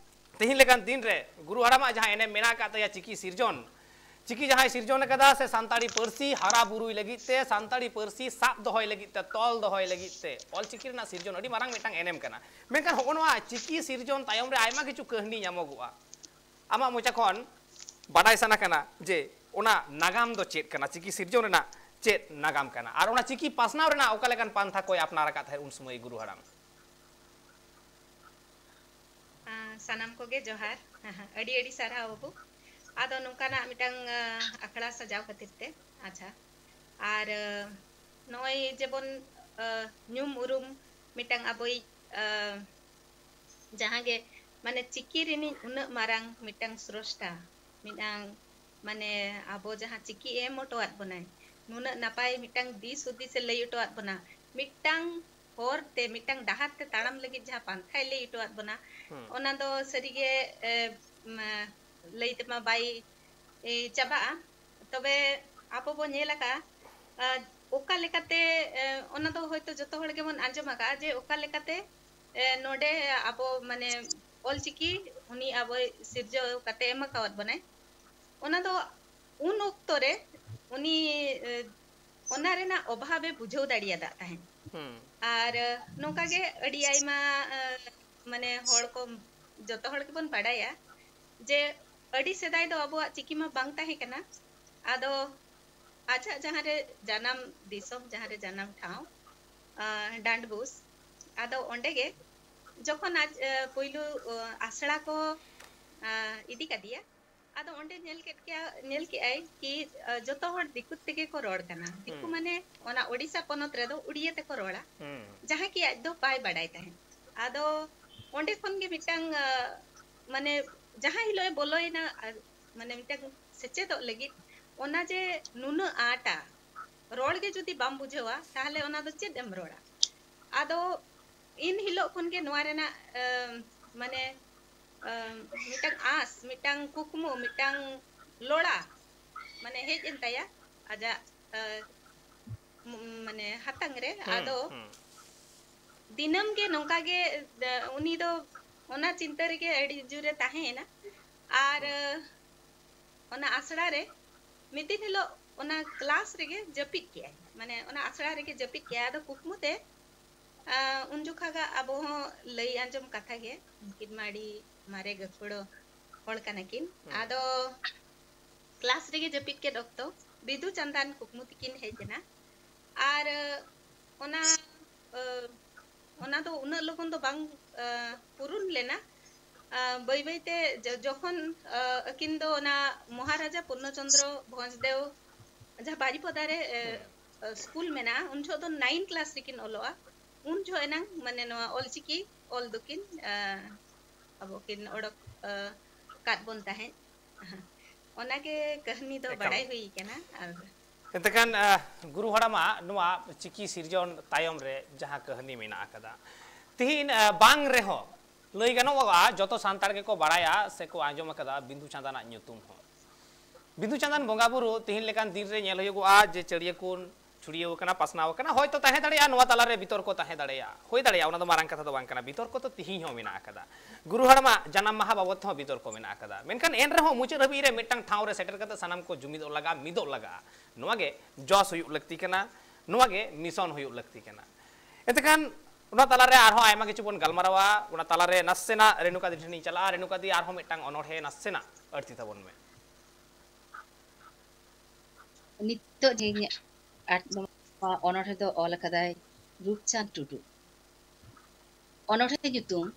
ᱛᱮᱦᱮᱧ ᱞᱮᱠᱟᱱ ᱫᱤᱱ ᱨᱮ ᱜᱩᱨᱩ ᱦᱟᱲᱟᱢᱟᱜ ᱡᱟᱦᱟᱸ ᱮᱱᱮᱢ ᱢᱮᱱᱟᱜ ᱟᱠᱟᱫ ᱛᱟᱭᱟ ᱪᱤᱠᱤ ᱥᱤᱨᱡᱚᱱ ᱪᱤᱠᱤ ᱡᱟᱦᱟᱸᱭ ᱥᱤᱨᱡᱚᱱ ᱟᱠᱟᱫᱟ ᱥᱮ ᱥᱟᱱᱛᱟᱲᱤ ᱯᱟᱹᱨᱥᱤ ᱦᱟᱨᱟ ᱵᱩᱨᱩᱭ ᱞᱟᱹᱜᱤᱫ te ᱥᱟᱱᱛᱟᱲᱤ ᱯᱟᱹᱨᱥᱤ ᱥᱟᱵ ᱫᱚᱦᱚᱭ ᱞᱟᱹᱜᱤᱫ te ᱛᱚᱞ ᱫᱚᱦᱚᱭ ᱞᱟᱹᱜᱤᱫ te ᱚᱞᱪᱤᱠᱤ ᱨᱮᱱᱟᱜ ᱥᱤᱨᱡᱚᱱ ᱟᱹᱰᱤ ᱢᱟᱨᱟᱝ ᱢᱤᱫᱴᱟᱝ ᱮᱱᱮᱢ ᱠᱟᱱᱟ ᱢᱮᱱᱠᱷᱟन ᱦᱚᱸᱜᱼᱚ ᱱᱚᱣᱟ ᱪᱤᱠᱤ ᱥᱤᱨᱡᱚᱱ ᱛᱟᱭᱚᱢ ᱨᱮ ᱟᱭᱢᱟ ᱠᱤᱪᱷᱩ ᱠᱟᱹᱦᱱᱤ ᱧᱟᱢᱚᱜᱚᱜᱼᱟ ᱟᱢᱟᱜ ᱢᱚᱪᱟ ᱠᱷᱚᱱ ᱵᱟᱰᱟᱭ ᱥᱟᱱᱟ ᱠᱟᱱᱟ ᱡᱮ ᱚᱱᱟ ᱱᱟᱜᱟᱢ ᱫᱚ ᱪᱮᱫ ᱠᱟᱱᱟ ᱪᱤᱠᱤ ᱥᱤᱨᱡᱚᱱ ᱨᱮᱱᱟᱜ ᱪᱮᱫ ᱱᱟᱜᱟᱢ ᱠᱟᱱᱟ ᱟᱨ ᱚᱱᱟ ᱪᱤᱠᱤ ᱯᱟᱥᱱᱟᱣ ᱨᱮᱱᱟᱜ ᱚᱠᱟ ᱞᱮᱠᱟᱱ ᱯᱟᱱᱛᱷᱟ ᱠᱚᱭ ᱟᱯᱱᱟᱨ ᱟᱠᱟᱫ ᱛᱟᱦᱮᱸᱫ ᱩᱱ ᱥᱚᱢᱚᱭ ᱜᱩᱨᱩ ᱦᱟᱲᱟᱢ ᱥᱟᱱᱟᱢ ᱠᱚᱜᱮ ᱡᱚᱦᱟᱨ ᱟᱹᱰᱤ ᱟᱹᱰᱤ ᱥᱟᱨᱦᱟᱣ ᱵᱟᱵᱩ ᱟᱫᱚ ᱱᱚᱝᱠᱟᱱᱟᱜ ᱢᱤᱫᱴᱟᱝ ᱟᱠᱷᱲᱟ ᱥᱟᱡᱟᱣ ᱠᱷᱟᱹᱛᱤᱨ ᱛᱮ ᱟᱪᱪᱷᱟ ᱟᱨ ᱱᱚᱜᱼᱚᱭ ᱡᱮᱵᱚᱱ ᱧᱩᱢ ᱩᱨᱩᱢ ᱢᱤᱫᱴᱟᱝ ᱟᱵᱚᱭᱤᱡ ᱡᱟᱦᱟᱸ ᱜᱮ ᱢᱟᱱᱮ ᱪᱤᱠᱤ ᱨᱤᱱᱤᱡ ᱩᱱᱟᱹᱜ ᱢᱟᱨᱟᱝ ᱢᱤᱫᱴᱟᱝ ᱥᱨᱚᱥᱴᱟ ᱢᱤᱫᱴᱟᱝ ᱢᱟᱱᱮ ᱟᱵᱚ ᱡᱟᱦᱟᱸ ᱪᱤᱠᱤ ᱮᱢ ᱦᱚᱴᱚᱣᱟᱫ ᱵᱚᱱᱟᱭ ᱱᱩᱱᱟᱹᱜ ᱱᱟᱯᱟᱭ ᱢᱤᱫᱴᱟᱝ ᱫᱤᱥ ᱦᱩᱫᱤᱥᱮ ᱞᱟᱹᱭ ᱦᱚᱴᱚᱣᱟᱫ ᱵᱚᱱᱟ ᱢᱤᱫᱴᱟᱝ ᱦᱚᱨ ᱛᱮ ᱢᱤᱫᱴᱟᱝ ᱰᱟᱦᱟᱨ ᱛᱮ ᱛᱟᱲᱟᱢ ᱞᱟᱹᱜᱤᱫ ᱡᱟᱦᱟᱸ ᱯᱟᱱᱛᱷᱟᱭ ᱞᱟᱹᱭ ᱦᱚᱴᱚᱣᱟᱫ ᱵᱚᱱᱟ ᱚᱱᱟ ᱫᱚ ᱥᱟᱹᱨᱤᱜᱮ ᱞᱟᱹᱭ ᱛᱮᱢᱟ ᱵᱟᱭ ᱪᱟᱵᱟᱜᱼᱟ ᱛᱚᱵᱮ ᱟᱵᱚ ᱵᱚ ᱧᱮᱞ ᱟᱠᱟᱜᱼᱟ ᱚᱠᱟ ᱞᱮᱠᱟᱛᱮ ᱚᱱᱟ ᱫᱚ ᱦᱚᱭᱛᱳ ᱡᱚᱛᱚ ᱦᱚᱲ ᱜᱮᱵᱚᱱ ᱟᱸᱡᱚᱢ ᱟᱠᱟᱜᱼᱟ ᱡᱮ ᱚᱠᱟ ᱞᱮᱠᱟᱛᱮ ᱱᱚᱰᱮ ᱟᱵᱚ ᱢᱟᱱᱮ ᱚᱞᱪᱤᱠᱤ ᱩᱱᱤ ᱟᱵᱚᱭ ᱥᱤᱨᱡᱟᱹᱣ ᱠᱟᱛᱮ ᱮᱢ ᱟᱠᱟᱣᱟᱫ ᱵᱚᱱᱟᱭ ᱚᱱᱟ ᱫᱚ ᱩᱱ ᱚᱠᱛᱚ ᱨᱮ ᱩᱱᱤ ᱚᱱᱟ ᱨᱮᱱᱟᱜ ᱚᱵᱷᱟᱵᱮ ᱵᱩᱡᱷᱟᱹᱣ ᱫᱟᱲᱮᱭᱟᱫᱟ ᱛᱟᱦᱮᱸᱫ ᱟᱨ ᱱᱚᱝᱠᱟ ᱜᱮ ᱟᱹᱰᱤ ᱟᱭᱢᱟ ᱢᱟᱱᱮ ᱦᱚᱲ ko ᱡᱚᱛᱚ ᱦᱚᱲ ᱜᱮᱵᱚᱱ ᱵᱟᱰᱟᱭᱟ ᱡᱮ ᱟᱹᱰᱤ ᱥᱮᱫᱟᱭ ᱫᱚ ᱟᱵᱚᱣᱟᱜ ᱪᱤᱠᱤ ᱢᱟ ᱵᱟᱝ ᱛᱟᱦᱮᱸ ᱠᱟᱱᱟ ᱟᱫᱚ ᱟᱡᱟᱜ ᱡᱟᱦᱟᱸᱨᱮ ᱡᱟᱱᱟᱢ ᱫᱤᱥᱚᱢ ᱡᱟᱦᱟᱸᱨᱮ ᱡᱟᱱᱟᱢ ᱴᱷᱟᱶ ᱰᱟᱸᱰᱵᱩᱥ ᱟᱫᱚ ᱚᱸᱰᱮ ᱜᱮ ᱡᱚᱠᱷᱚᱱ ᱟᱡ ᱯᱳᱭᱞᱳ ᱟᱥᱲᱟ ᱠᱚ ᱤᱫᱤ ᱠᱟᱫᱮᱭᱟ ᱟᱫᱚ ᱚᱸᱰᱮ ᱧᱮᱞ ᱠᱮᱜᱼᱟᱭ ᱠᱤ ᱡᱚᱛᱚ ᱦᱚᱲ ᱫᱤᱠᱩ ᱛᱮᱜᱮ ᱠᱚ ᱨᱚᱲ ᱠᱟᱱᱟ ᱫᱤᱠᱩ ᱢᱟᱱᱮ ᱚᱱᱟ ᱳᱰᱤᱥᱟ ᱯᱚᱱᱚᱛ ᱨᱮᱫᱚ ᱩᱲᱤᱭᱟᱹ ᱛᱮᱠᱚ ᱨᱚᱲᱟ ᱡᱟᱦᱟᱸ ᱠᱤ ᱟᱡ ᱫᱚ ᱵᱟᱭ ᱵᱟᱰᱟᱭ ᱛᱟᱦᱮᱸᱫ ᱟᱫᱚ ᱚᱸᱰᱮ ᱠᱷᱚᱱ ᱜᱮ ᱢᱤᱫᱴᱟᱝ ᱢᱟᱱᱮ ᱡᱟᱦᱟᱸ ᱦᱤᱞᱳᱜ ᱮ ᱵᱚᱞᱚᱭᱮᱱᱟ ᱢᱟᱱᱮ ᱢᱤᱫᱴᱟᱝ ᱥᱮᱪᱮᱫᱚᱜ ᱞᱟᱹᱜᱤᱫ ᱚᱱᱟ ᱡᱮ ᱱᱩᱱᱟᱹᱜ ᱟᱸᱴᱟ ᱨᱚᱲ ᱜᱮ ᱡᱩᱫᱤ ᱵᱟᱢ ᱵᱩᱡᱷᱟᱹᱣᱟ ᱛᱟᱦᱞᱮ ᱚᱱᱟ ᱫᱚ ᱪᱮᱫ ᱮᱢ ᱨᱚᱲᱟ ᱟᱫᱚ ᱤᱱ ᱦᱤᱞᱳᱜ ᱠᱷᱚᱱ ᱜᱮ ᱱᱚᱣᱟ ᱨᱮᱱᱟᱜ ᱢᱟᱱᱮ ᱢᱤᱫᱴᱟᱝ ᱟᱸᱥ ᱢᱤᱫᱴᱟᱝ ᱠᱩᱠᱢᱩ ᱢᱤᱫᱴᱟᱝ ᱞᱚᱲᱟ ᱢᱟᱱᱮ ᱦᱮᱡ ᱮᱱ ᱛᱟᱭᱟ ᱟᱡᱟᱜ ᱢᱟᱱᱮ ᱦᱟᱛᱟᱝ ᱨᱮ ᱟᱫᱚ ᱫᱤᱱᱟᱹᱢ ᱜᱮ ᱱᱚᱝᱠᱟ ᱜᱮ ᱩᱱᱤ ᱫᱚ ᱚᱱᱟ ᱪᱤᱱᱛᱟᱹ ᱨᱮᱜᱮ ᱟᱹᱰᱤ ᱡᱳᱨᱮ ᱛᱟᱦᱮᱸᱭᱮᱱᱟ ᱟᱨ ᱚᱱᱟ ᱟᱥᱲᱟ ᱨᱮ ᱢᱤᱫ ᱫᱤᱱ ᱦᱤᱞᱳᱜ ᱚᱱᱟ ᱠᱞᱟᱥ ᱨᱮᱜᱮ ᱡᱟᱹᱯᱤᱫ ᱠᱮᱜᱼᱟᱭ ᱢᱟᱱᱮ ᱚᱱᱟ ᱟᱥᱲᱟ ᱨᱮᱜᱮ ᱡᱟᱹᱯᱤᱫ ᱠᱮᱜᱼᱟᱭ ᱟᱫᱚ ᱠᱩᱠᱢᱩ ᱛᱮ ᱩᱱ ᱡᱚᱠᱷᱟᱜᱟᱜ ᱟᱵᱚ ᱦᱚᱸ ᱞᱟᱹᱭ ᱟᱸᱡᱚᱢ ᱠᱟᱛᱷᱟ ᱜᱮ ᱩᱱᱠᱤᱱ ᱢᱟ ᱟᱹᱰᱤ ᱢᱟᱨᱮ ᱜᱟᱹᱠᱷᱩᱲᱟᱹ ᱦᱚᱲ ᱠᱟᱱᱟ ᱠᱤᱱ ᱟᱫᱚ ᱠᱞᱟᱥ ᱨᱮᱜᱮ ᱡᱟᱹᱯᱤᱫ ᱠᱮᱫ ᱚᱠᱛᱚ ᱵᱤᱫᱩ ᱪᱟᱸᱫᱟᱱ ᱠᱩᱠᱢᱩ ᱛᱮᱠᱤᱱ ᱦᱮᱡ ᱮᱱᱟ ᱟᱨ ᱚᱱᱟ ᱫᱚ ᱩᱱᱟᱹᱜ ᱞᱚᱜᱚᱱ ᱫᱚ ᱵᱟᱝ ᱯᱩᱨᱩᱱ ᱞᱮᱱᱟ ᱵᱟᱹᱭ ᱵᱟᱹᱭᱛᱮ ᱡᱚᱠᱷᱚᱱ ᱟᱹᱠᱤᱱ ᱫᱚ ᱚᱱᱟ ᱢᱚᱦᱟᱨᱟᱡᱟ ᱯᱩᱨᱱᱚᱪᱚᱱᱫᱨᱚ ᱵᱷᱚᱸᱡᱽ ᱫᱮᱣ जहाँ बारीपदा रे स्कूल में ना उन जो तो 9 क्लास रिकिन ओलोआ उन जो है ना मने नो ऑलचिकी ऑल दुकिन अब किन ओडक काट बनता है ओना के कहानी तो बड़ाई हुई के ना एतकान गुरु हड़ामा नुआ चिकी सिरजन तायम रे जहाँ कहानी मेना आकदा तिहिन बांग रेहो लई गानोगा जतो सांतार के को बड़ाया से को आंजम आकदा बिंदु चांदाना ᱧᱩᱛᱩᱢ हो बिंदु चांदान बोंगा बुरु तिहिन लेकान दिन रे नेल होयगुआ जे चड़िया कुन छुड़ियो कना पासनाव कना होय तो ताहे दाड़िया नोवा ताला रे बितर को ताहे दाड़िया होय दाड़िया ओना दो मारांग कथा दो बांग कना बितर को तो तिहि हो मेना आकदा गुरु हड़मा जन्म माहा बाबत हो बितर को मेना आकदा मेनखान एन रे हो मुचे रबी रे मिटंग ठाव रे सेटर कते सनाम को जुमिदो लगा मिदो लगा नोवा गे जॉस हुयु लगती कना नोवा गे मिशन हुयु लगती कना एतकान उना ताला रे आरो आयमा किछु बन गलमारावा उना ताला रे नसेना रेणुका दी ठनी चला रेणुका दी आरो मिटंग अनोढे नसेना अर्थी तबन में नित्तो जे अनोढे दो ऑल कदाय रूपचांद टुडू अनोढे nyutum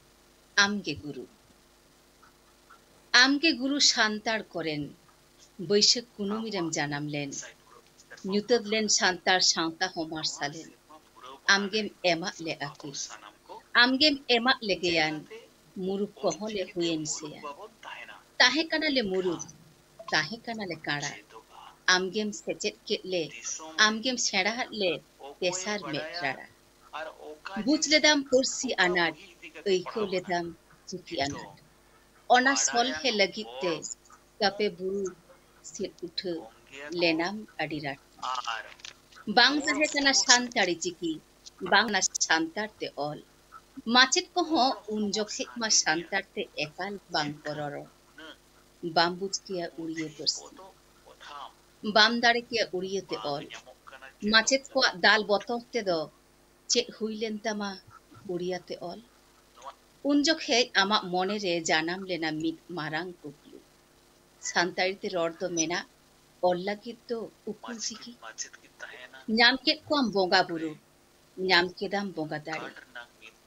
आमगे गुरु सान्तार करेन बैसाख कुनुमी रेम जानाम लेन nyutad len सान्तार सावता हमार सालेन आमगेम एमा ले आकी आमगेम एमा ले गयान मुरुक कहो ले हुएन सेया ताहे कना ले मुरुक ताहे कना ले काड़ा आमगेम सेचेत के ले आमगेम सेड़ा ले तेसार में राड़ा बुझ लेदाम पुरसी अनाट ऐखो लेदाम चिकी अनाट ओना सोल हे लगिते कापे बुरु सिर उठ लेनाम अडिराट बांग ताहे कना सान्ताड़ी चिकी बांग ना सान्तार ते ऑल माचेत को हो उन जोखे मा सान्तार ते एकाल बांग पररो बाम बुझ किया उड़िए परसी बाम दाड़े किया उड़िए ते ऑल माचेत को दाल बोतल ते दो चे हुईलेन तमा उड़िया ते ऑल उन जोखे आमा मोने रे जानाम लेना मिट मारांग कुकलू सान्ताड़ी ते रोड तो मेना ऑल लगी तो उकुल सिकी ᱧᱟᱢ ᱠᱮᱫ ᱠᱚᱣᱟᱢ ᱵᱚᱸᱜᱟ ᱵᱩᱨᱩ ᱧᱟᱢ ᱠᱮᱫᱟᱢ ᱵᱚᱸᱜᱟ ᱫᱟᱲᱮ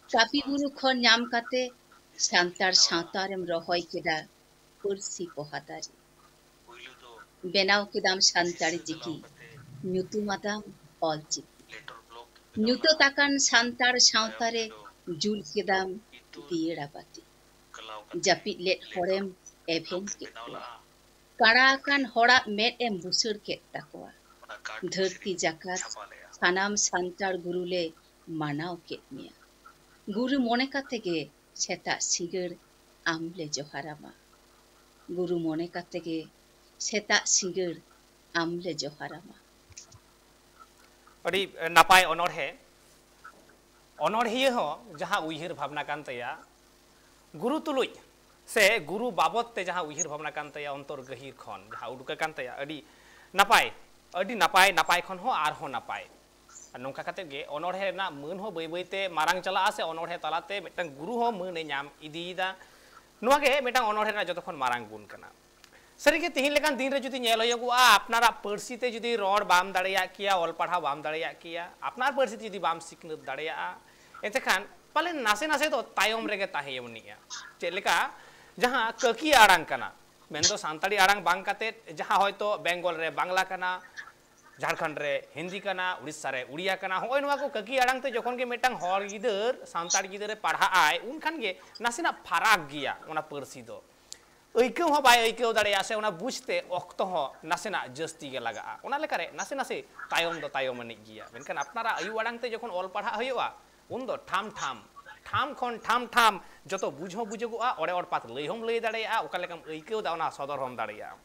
ᱠᱟᱹᱯᱤ ᱵᱩᱨᱩ ᱠᱷᱚᱱ ᱧᱟᱢ ᱠᱟᱛᱮ ᱥᱟᱱᱛᱟᱲ ᱥᱟᱶᱛᱟ ᱨᱮᱢ ᱨᱚᱦᱚᱭ ᱠᱮᱫᱟ ᱯᱟᱹᱨᱥᱤ ᱯᱚᱦᱟ ᱫᱟᱨᱮ ᱵᱮᱱᱟᱣ ᱠᱮᱫᱟᱢ ᱥᱟᱱᱛᱟᱲᱤ ᱪᱤᱠᱤ ᱧᱩᱛᱩᱢᱟᱫᱟᱢ ᱚᱞᱪᱤᱠᱤ ᱧᱩᱛᱟᱹᱛ ᱟᱠᱟᱱ ᱥᱟᱱᱛᱟᱲ ᱥᱟᱶᱛᱟ ᱨᱮ ᱡᱩᱞ ᱠᱮᱫᱟᱢ ᱫᱤᱭᱟᱹᱲᱟ ᱵᱟᱹᱛᱤ ᱡᱟᱹᱯᱤᱫ ᱞᱮᱫ ᱦᱚᱲᱮᱢ ᱮᱵᱷᱮᱱ ᱠᱮᱫ ᱠᱚᱣᱟ ᱠᱟᱲᱟ ᱟᱠᱟᱱ ᱦᱚᱲᱟᱜ ᱢᱮᱫ ᱮᱢ ᱵᱩᱥᱟᱹᱲ ᱠᱮᱫ ᱛᱟᱠᱚᱣᱟ धरती जाकात सानाम सांतार गुरुले मानाव केत मिया गुरु मोने काते गे सेता सिंगड़ आमले जोहारामा गुरु मोने काते गे सेता सिंगड़ आमले जोहारामा अड़ी नापाय अनोढ़े हो जहाँ उइहिर भावना कान तया गुरु तुलुई से गुरु बाबत ते जहाँ उइहिर भावना कान तया अंतर गहिर खन जहाँ उडुका कान तया अड़ी नापाय अड़ी नापाय नापाय खन हो आर हो नापाय नौका काते गे अनोढ़े ना मन हो बई बईते मारांग चला से अनोढ़े तलाते मिटंग गुरु हो मन ए नाम इदीदा नुआ गे मिटंग अनोढ़े ना जतो खन मारांग गुण कना सरीगे तिहिन लेकान दिन रे जुदी नेल होयगुआ आपनारा पर्सी ते जुदी रोड बाम दाड़िया किया ऑल पढ़ा बाम दाड़िया किया आपनार पर्सी ते जुदी बाम सिखनत दाड़िया एतेखान पाले नासे नासे तो तायम रेगे ताहेयमनिया चेलेका जहां ककी आड़ांग कना मेन्दो सान्ताड़ी आड़ांग बांग काते जहां होयतो बेंगल रे बांग्ला कना झारखंड रे हिंदी कना उड़ीसा रे उड़िया कना होय नोवा को ककी आड़ांग ते जखन के मिटांग हर गिदर सान्ताड़ गिदर रे पढ़ा आय उनखान गे नासेना फराक गिया ओना पर्सी दो ऐकौ हो बाय ऐकौ दाड़िया से ओना बुझते अक्त हो नासेना जस्ती गे लगा ओना लेकारे नासे नासे तायम दो तायम मनि गिया मेनखान आपनारा आयु आड़ांग ते जखन ऑल पढ़ा होयवा उन दो ठाम ठाम ठाम खन ठाम ठाम जतो बुझो बुझगुआ ओरे और पात लई हम लई दाड़िया ओका लेकाम ऐकौ दा ओना सदर हम दाड़िया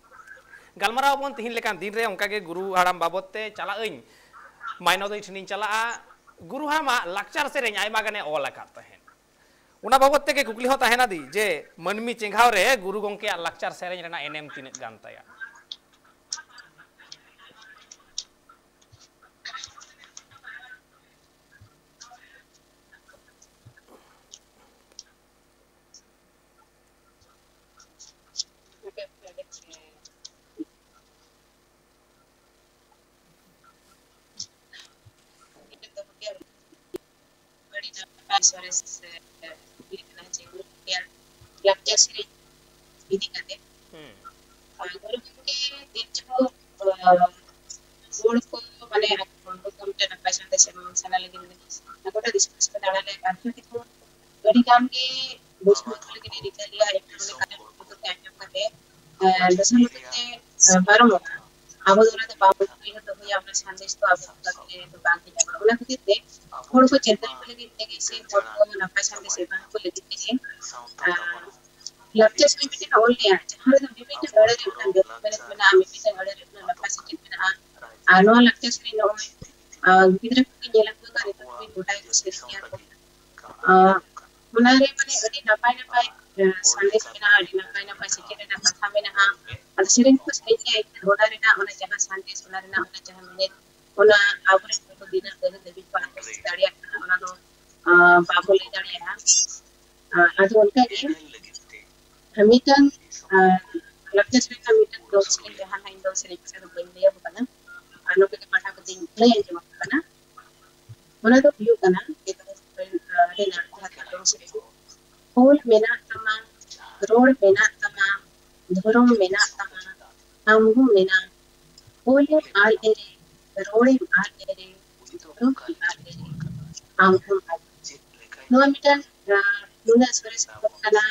गलमाराव बन तिहिन लेकान दिन रे ओंका गे गुरु हाड़ाम बाबतते चला अई माइनो दई ठिनिन चला गुरु हामा लाकचार सेरेñ आयमा गाने ऑल आकात तहेन उना बाबतते के कुकली हो तहेना दी जे मनमी चेंघाव रे गुरु गंके लाकचार सेरेñ रेना एनेम तिनक गान ताया Sores bilikna je guru ya lakcha sire idi kate guru ke din jo ane hukum dan apa saja sana lagi aku udah diskusi ke dalam karena itu dari kami bos betul lagi di Italia itu kami itu kayak apa dosen itu baru mau aku dulu tuh bawa itu tuh yang sandes tuh aku pakai itu bangkit ya kalau aku itu kalau aku cerita lagi sih kalau apa sandes itu aku lagi ini lectures में भी ना old है हर दिन भी ना बड़े reply मैंने मैंने आमी भी ना बड़े रिप्लाई ना पास के मैंने आनो lectures में ना गिद्र की जेल को करे तो भी गोटा को शेयर किया मुनारे मैंने अड़ी ना पाए संदेश में ना अड़ी ना पाए सेकेंड ना कथा में ना अल सिरिंग को सेकेंड के एक गोटा रे ना उन्हें जहाँ संदेश उन्हें ना उन्हें जहाँ मैंने उन्हें आवर को दिना देने देवी पास दाड़िया उन्हें तो बाबू ले दाड़िया आज उनका ये Hamitan lectures में hamitan दोस्त के जहाँ ना इंडो से लेकर तो बंद दिया बुकाना आनो के पाठा को तीन प्ले हैं जो बुकाना mana तो view kana itu rena hata से hole mena tama road mena tama dhurum mena tama amgu mena hole al ere road al ere dhurum al ere amgu al no mitan luna sores kana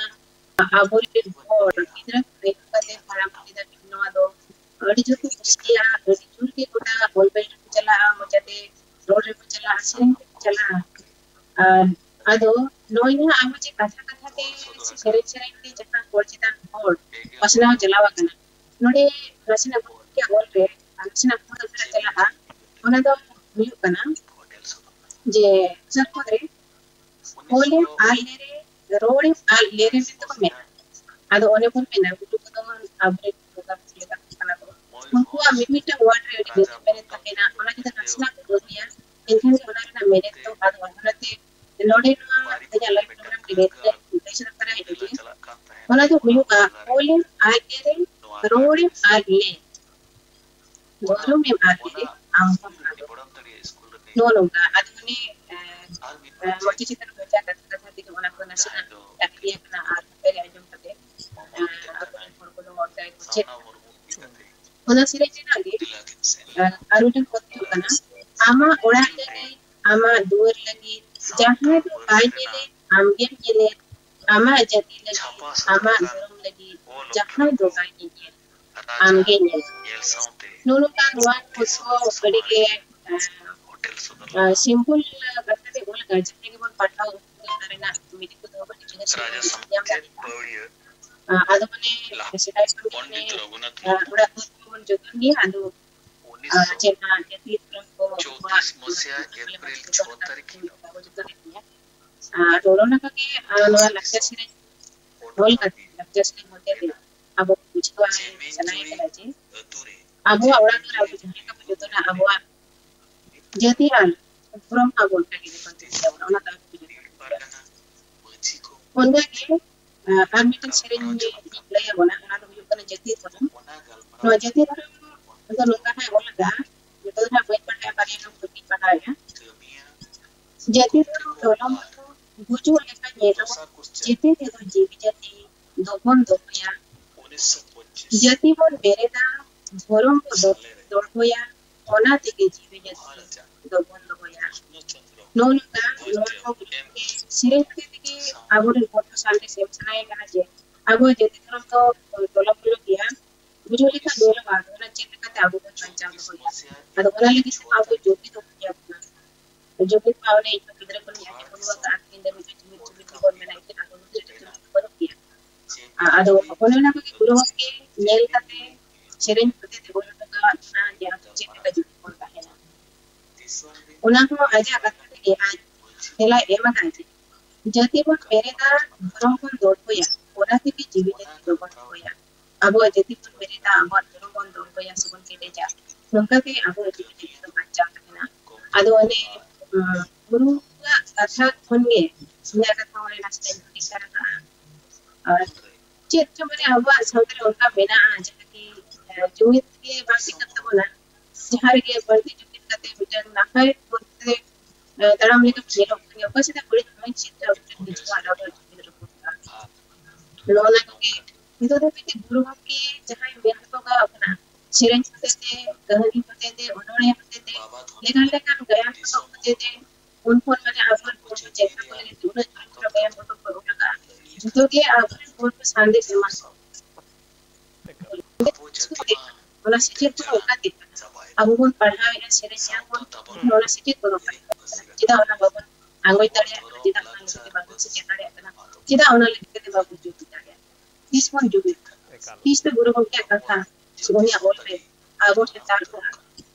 abori board idra ekate param ida binnoado adi jutu kustiya adi julke kota bolbel chala mojate road re chala asiring chala ado noina amaje katha katha te sere sere te jata korchita board pasna jalawa kana node rasina kya bol re rasina kota chala ha ona do miu kana je sarpore hole alere road al lere में तो मैं आदो ओने पुन में ना कुछ तो मन अपडेट होगा लेगा खाना तो उनको मिमिट वाटर रेडी दे मैंने तके ना ओना के नसना को दिया इनके ओना ना मेरे तो आदो ओनते लोडे ना तेजा लाइफ प्रोग्राम के देते इंटेंशन करा है ओना तो मियू का ओले आके रोड आगे दोनों में आके आम नो नो का आदो ने मोची चित्र बचा करता था कि ओना को नसना तकिया ना pere ajum kate aku ko order ko ona sire jina ge arutan kottu kana ama ora lagi ama duar lagi jahan tu aile amgen jene ama jati lagi ama durum lagi jahan do aile amgen nono ka ruan ko gadi ke simple kata de bola gajne ke bon patao karena miti ko to bani ada mane setai ne ura mon jotni adu chena jati ko समस्या अप्रैल 6 तारीख डोरोना का के no lecture series whole का lecture series होते थे अब कुछ तो सनाई करा जी अब आवड़ा कर अब जने का जो तो ना अब जति हाल फ्रॉम का बोलता के पंच ओना का onda ke admitan sering ni playa bona ana do yukana jati thoram no jati thoram ando nunga hai bola ga itu na baik pada kali no kuti pada ya jati thoram thoram buju leka nyelo jati te do jibi jati dobon doya jati bon bereda thoram ko doya ona te ke jibi jati dobon doya no nunga no ko sire te ke agore foto salte se sanae kana je ago jeti thoram to dola pulo kiya bujuli ka dola ba na chete kate ago ko pancham ko ya ado ona lagi se ago joti to kiya na joti paune ito kidra ko niya ko wa ka akinde mi chumi ko mena ite ago ko kiya ado ona na ko guru ke nel kate sereng kate de bola ka na ya chete ka joti ko ka hena ona ko aja kate ke aj hela ema kaje jati bon mereda dhurum kon dod hoya ona theke jibi jati dobon hoya abo jati bon mereda amar dhurum kon dod hoya subon kete ja nonka ke abo jibi jati to baccha kana ado ane guru ka katha khonge sunya katha ole nasta isara ka chet chomane abo saudare onka bena jata ki jumit ke basi katha bola jahar ke barti jumit kate bitan nakai bolte dalam lekap jelo apa sih tak boleh main cerita untuk dijual atau lola ke itu tapi di guru ke jangan biar to ka apna Sering hote kahani hote onore hote lekan gaya hote उनको मैंने आगे photo check कर लेकिन दूर दूर गया photo करो लगा जो कि आगे फोटो सांदे से मार वाला सिटी तो होगा देखा अब वो पढ़ा है सेरेसिया को वाला सिटी को चिदा वाला बाबा आंगोई तड़िया चिदा वाला सिटी बाबू सिटी तड़िया करना चिदा वाला लिखते थे बाबू जो तड़िया इस पर जो इस पे गुरु को क्या करता सुनिया बोल रहे आगो से तार को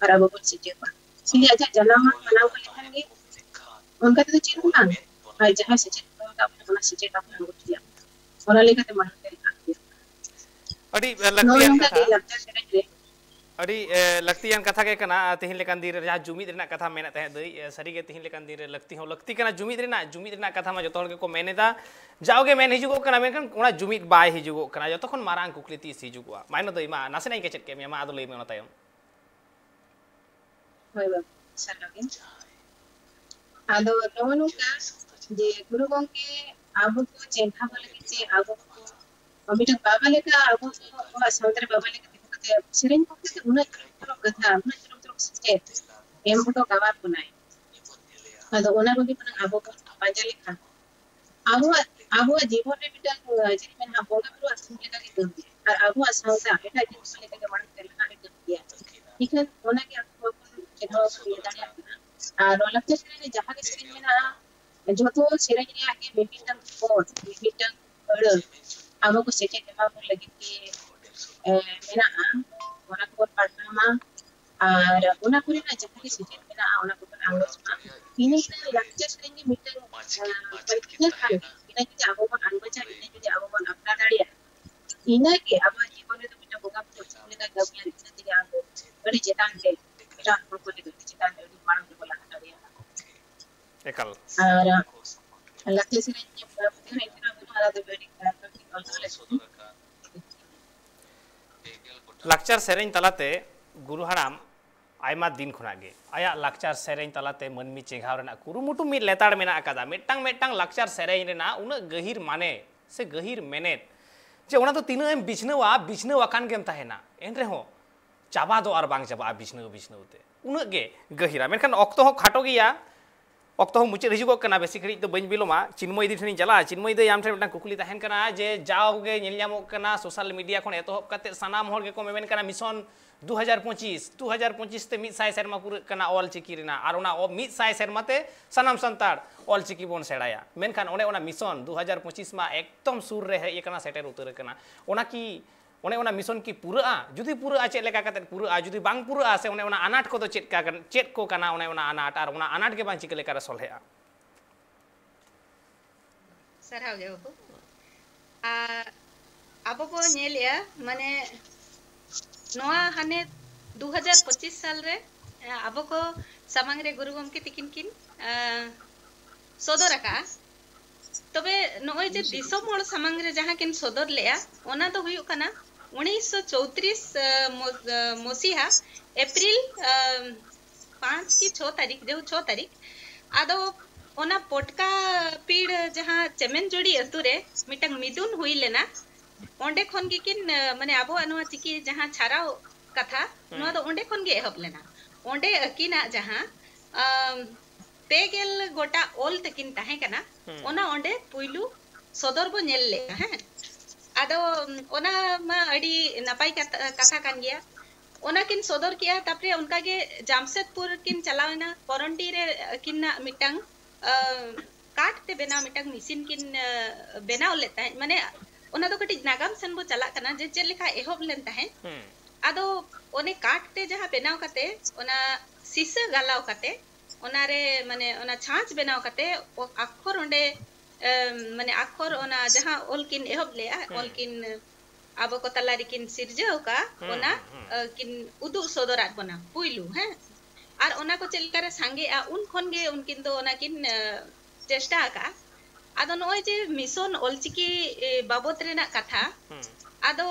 पर अब वो सिटी को इसलिए अच्छा जलामा बनाओ को लिखेंगे उनका तो चिन्ह ना है जहाँ से चिन्ह उनका अपना सिटी का अपना कुछ दिया और लेकर तो मार के रख दिया अड़ी नॉन का लगता है अड़ी लक्तियान कथा के कना तिहिन लेकान दिन जहाँ जुमिद रेना कथा मेना तहे दई सरी के तिहिन लेकान दिन लक्ति कना जुमिद रेना कथा मा जतो हर के को मेनेदा जाओगे मेन हिजुगो कना मेनखान उना जुमिद बाय हिजुगो कना जतो खन मारांग कुकली तीस हिजुगो माइनो दई मा नासे नाई के चेट के मा आदो लई मे ओना तायम होय बा सरलागे आदो नोनु का जे गुरु गंगे आबो को चेंठा बोले कि आबो को अमिट बाबा लेका आबो को समुद्र बाबा लेका sering waktu una terus kata una terus state em foto kabar punai ado ona ko pun abo panjali kha abo जीवन में बिटा jadi men abo का pro asam लेका के कर दिया और abo asam से eta जीवन लेका के मन तेलका के कर दिया इखन ओना के आपको केनो ये दानिया और लगते से जहां के सरिंग में ना जो तो सरिंग ने आके बेबिटन कोड बेबिटन अड़ abo को सेटे देमा को लगी कि मेरा ona ko partama ar ona ko na jahari sije mena ona ko angos ma ini na lakcha seringi mitang parikya kan ina ki abo kon anbacha ina ki abo kon apna dadiya ina ki aba jibone to mita boga ko chile ka gabiya ina ti abo bari jetan de eta ko ko de jetan de marang ko la dadiya ekal ar lakcha seringi pura ina ko ala de bari ka ki also लाक्चार सेरें तलाते गुरु हाराम आयमा दिन खुनागे आया लाक्चार सेरें तलाते मनमी चेंघाव रेना कुरुमुटु मिट लेताड़ मेना अकादा मेटांग मेटांग लाक्चार सेरें रेना उना गहिर माने से गहिर mainnet जे उना तो तीना एम बिछनवा कान गेम ताहेना एन रेहो चाबा दो आर बांग चाबा बिछनउते उना गे गहिरा मेनखान ऑक्तो हो खाटो गिया ऑक्तो हो मुचे हिजुगो कना बेसी घड़ी तो बइन बिलोमा चिन्मय दी ठनी चला चिन्मय दे याम ठे मिटन कुकुली ताहेन कना जे जाओगे नेल ᱧᱟᱢᱚᱜ कना सोशल मीडिया खन एतोहब काते सनाम हर के को मेमेन कना मिशन 2025 ते मिट साय सेरमा पुर कना ऑल चिकी रेना आर ओना मिट साय सेरमाते सनाम संतार ऑल चिकी बोन सेडाया मेनखान ओने ओना मिशन 2025 मा एकदम सुर रे हे कना सेटर उतर कना ओना की ओने ओना मिशन की पूरा जुदी पूरा चेक लेका काते पूरा जुदी बांग पूरा से ओने ओना अनाट को तो चेक को कना ओने ओना अनाट आर ओना अनाट के बांग चिक लेका सोलहेआ सरहाव गे बाबू आबो को नेलिया माने नोआ हाने 2025 साल रे आबो को सामांग रे गुरु गमके तिकिन किन सदर आका तबे नोय जे दिसम मोड़ सामांग रे जहां किन सदर लेया ओना तो हुयु कना 1934 मसीहा अप्रैल 5 की 6 तारीख जो 6 तारीख आदो ओना पोटका पीड़ जहां चेमेन जोड़ी अतु रे मिटंग मिदुन हुई लेना ओंडे खन के किन माने आबो अनवा चिकी जहां छाराव कथा नो तो ओंडे खन गे एहब लेना ओंडे अकिना जहां पेगेल गोटा ओल तकिन ताहे कना ओना ओंडे पुइलु सदर बो नेल ले हैं आदो ओना मा अडी नपाई कथा कान गया ओना किन सदर किया तापरे उनका के जामशेदपुर किन चलावना करंडी रे किन मिटंग काट ते बेना मिटंग मिसिन किन बेनाव लेता है माने ओना तो कटी नागाम सन बो चला कना जे जे लेखा एहब लेन ताहे आदो ओने काट ते जहां बेनाव कते ओना सीसा गालाव कते ओना रे माने ओना छांच बेनाव कते अक्षर ओंडे माने अक्षर ओना जहां ओलकिन एहब ले ओलकिन आबो को तलारी किन सिरजाव का ओना किन उदु सदरात बना पुइलु हैं आर ओना को चलकर सांगे आ उन खन गे उनकिन तो ओना किन चेष्टा का आदो नोय जे मिशन ओलचिकी बाबत रेना कथा आदो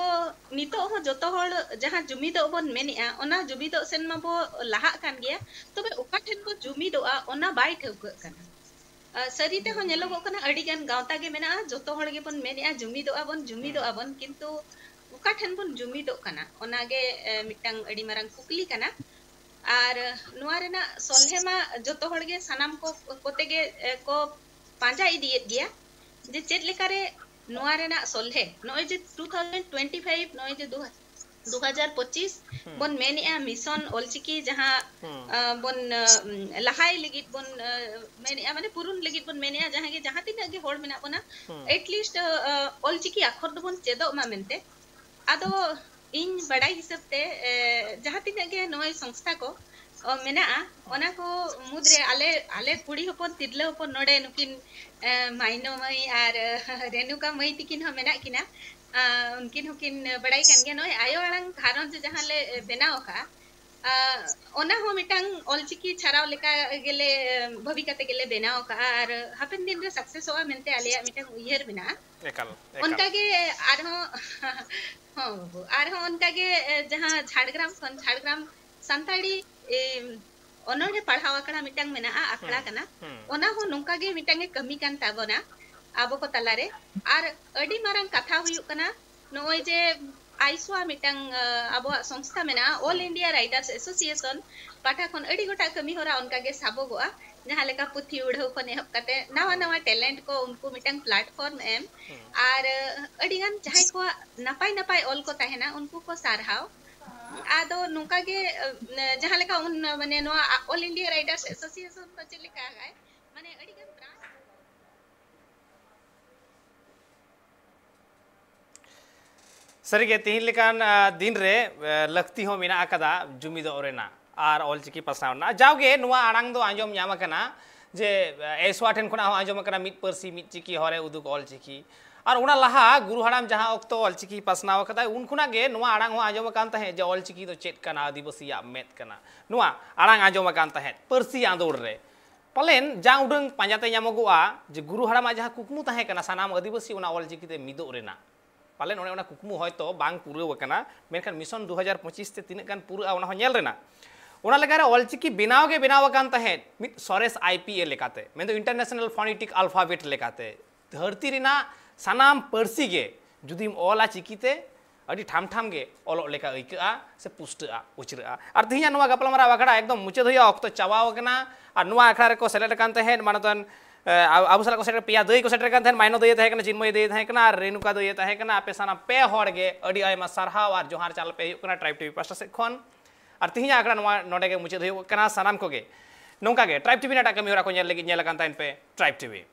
नितो हो जतो हर जहां जुमिदो बन मेनिया ओना जुमिदो सेन मा बो लाहा कान गया तबे ओका ठेन बो जुमिदोआ ओना बाय ठेउक कना सरीते हो नेलोगो कना अडी गान गावता गे मेना जतो हर गे बन मेनिया जुमिदोआ बन किंतु oka than bon jumidok kana onage mitang adi marang kukli kana ar nuwa rena solhe ma joto hor ge sanam ko kote ge ko panja idiyet gya je chet lekare nuwa rena solhe noy je 2025 noy je 2025 bon menia mission olchiki jaha bon lahai ligit bon menia mane purun ligit bon menia jaha ge jaha tina ge hor mena bona at least olchiki akhor do bon chedok ma mente ado इन बड़ाई हिसाब ते जहाँ तीन के नोय संस्था को मेना ओना को मुद्रे आले कुड़ी होपन तिरले होपन नोडे नुकिन माइनो मई आर रेणुका मई तिकिन हो मेना किना उनकिन हुकिन बड़ाई कन गे नोय आयो अड़ंग घारन से जहाँ ले बनाओ का ओना हो मिटांग ऑलचिकी छाराव लेका गेले भविकाते गेले बनाओ का आर हापेन दिन रे सक्सेस होआ मेनते आलिया मिटांग उयहर बिना उनका के आरो आरो उनका के जहाँ झाड़ग्राम संताड़ी ओनोडे पढ़ावा कना मिटांग मेना आखड़ा कना ओना हो नुंका गे मिटांगे कमी कान ताबोना आबो को तलारे आर अडी मारंग कथा हुयु कना नोय जे आइसवा मिटांग आबो संस्था मेना ऑल इंडिया राइटर्स एसोसिएशन पाठा खन अडी गोटा कमी होरा उनका गे साबोगोआ जहाँ लेका पुथी उड़ाव खन एहब काते नवा नवा टैलेंट को उनको मिटांग प्लेटफॉर्म एम आर अडी गान जहां को नपाय नपाय ऑल को ताहेना उनको को सारहाव आदो नुका के जहाँ लेका उन माने know all India writers association को चलेका गाय माने अडी गान ब्रांच सरिगे तीन लेकान दिन रे लक्ति हो मिना आकदा जुमिदो ओरेना आर ऑलचिकी पासनावना जावगे नुआ आड़ांग दो आंजम ᱧᱟᱢ ᱠᱟᱱᱟ जे एसवा ठेन खुना हो आंजम ᱠᱟᱱᱟ मिट परसी मिट चिकी हरे उदुक ऑलचिकी और उना लहा गुरु हराम जहाँ अक्तो ऑलचिकी पासनाव कदा उन खुना गे नुआ आड़ांग हो आंजम कान तहे जे ऑलचिकी तो चेत कना आदिवासीया मेत कना नुआ आड़ांग आंजम कान तहे परसी आंदोड़ रे पलेन जा उडंग पांजाते ᱧᱟᱢᱚᱜᱚᱜᱼᱟ जे गुरु हराम जहाँ कुकमु तहे कना सानाम आदिवासी उना ऑलचिकी ते मिदो रेना पालेन ओने ओना कुकमु होयतो बांग पुराव कना मेनखान मिशन 2025 ते तिनक गान पुरा ओना हो ñᱮल रेना ओना लेकारे ऑलचिकी बनाव के बनाव कान तहे मिट सरेस आईपीए लेकाते मेंदो इंटरनेशनल फोनेटिक अल्फाबेट लेकाते धरती रिना सानाम परसी गे जुदीम ओला चिकीते अडी ठाम ठाम गे ओलो लेका अइका से पुष्टआ उचरा और तिहिया नुआ गपलमारा आखड़ा एकदम मुचाद होया अक्तो चावाव कना और नुआ आखड़ा रे को सेलेक्ट कान तहे मानतन आबु साला को सेलेक्ट पिया दई को सेलेक्ट कान तहे माइनो दई तहे कना चिन्मय दई तहे कना रेणुका दई तहे कना आपे साना पे हर गे अडी आयमा सरहाव और जोहार चाल पे हुयु कना ट्राइब टीवी पास्टा से खन और तिहिया आखड़ा नुआ नोडे गे मुचाद होयु कना सानाम को गे नोंका गे ट्राइब टीवी नाटा कमी होरा को ñel लगी ñel कान ताइन पे ट्राइब टीवी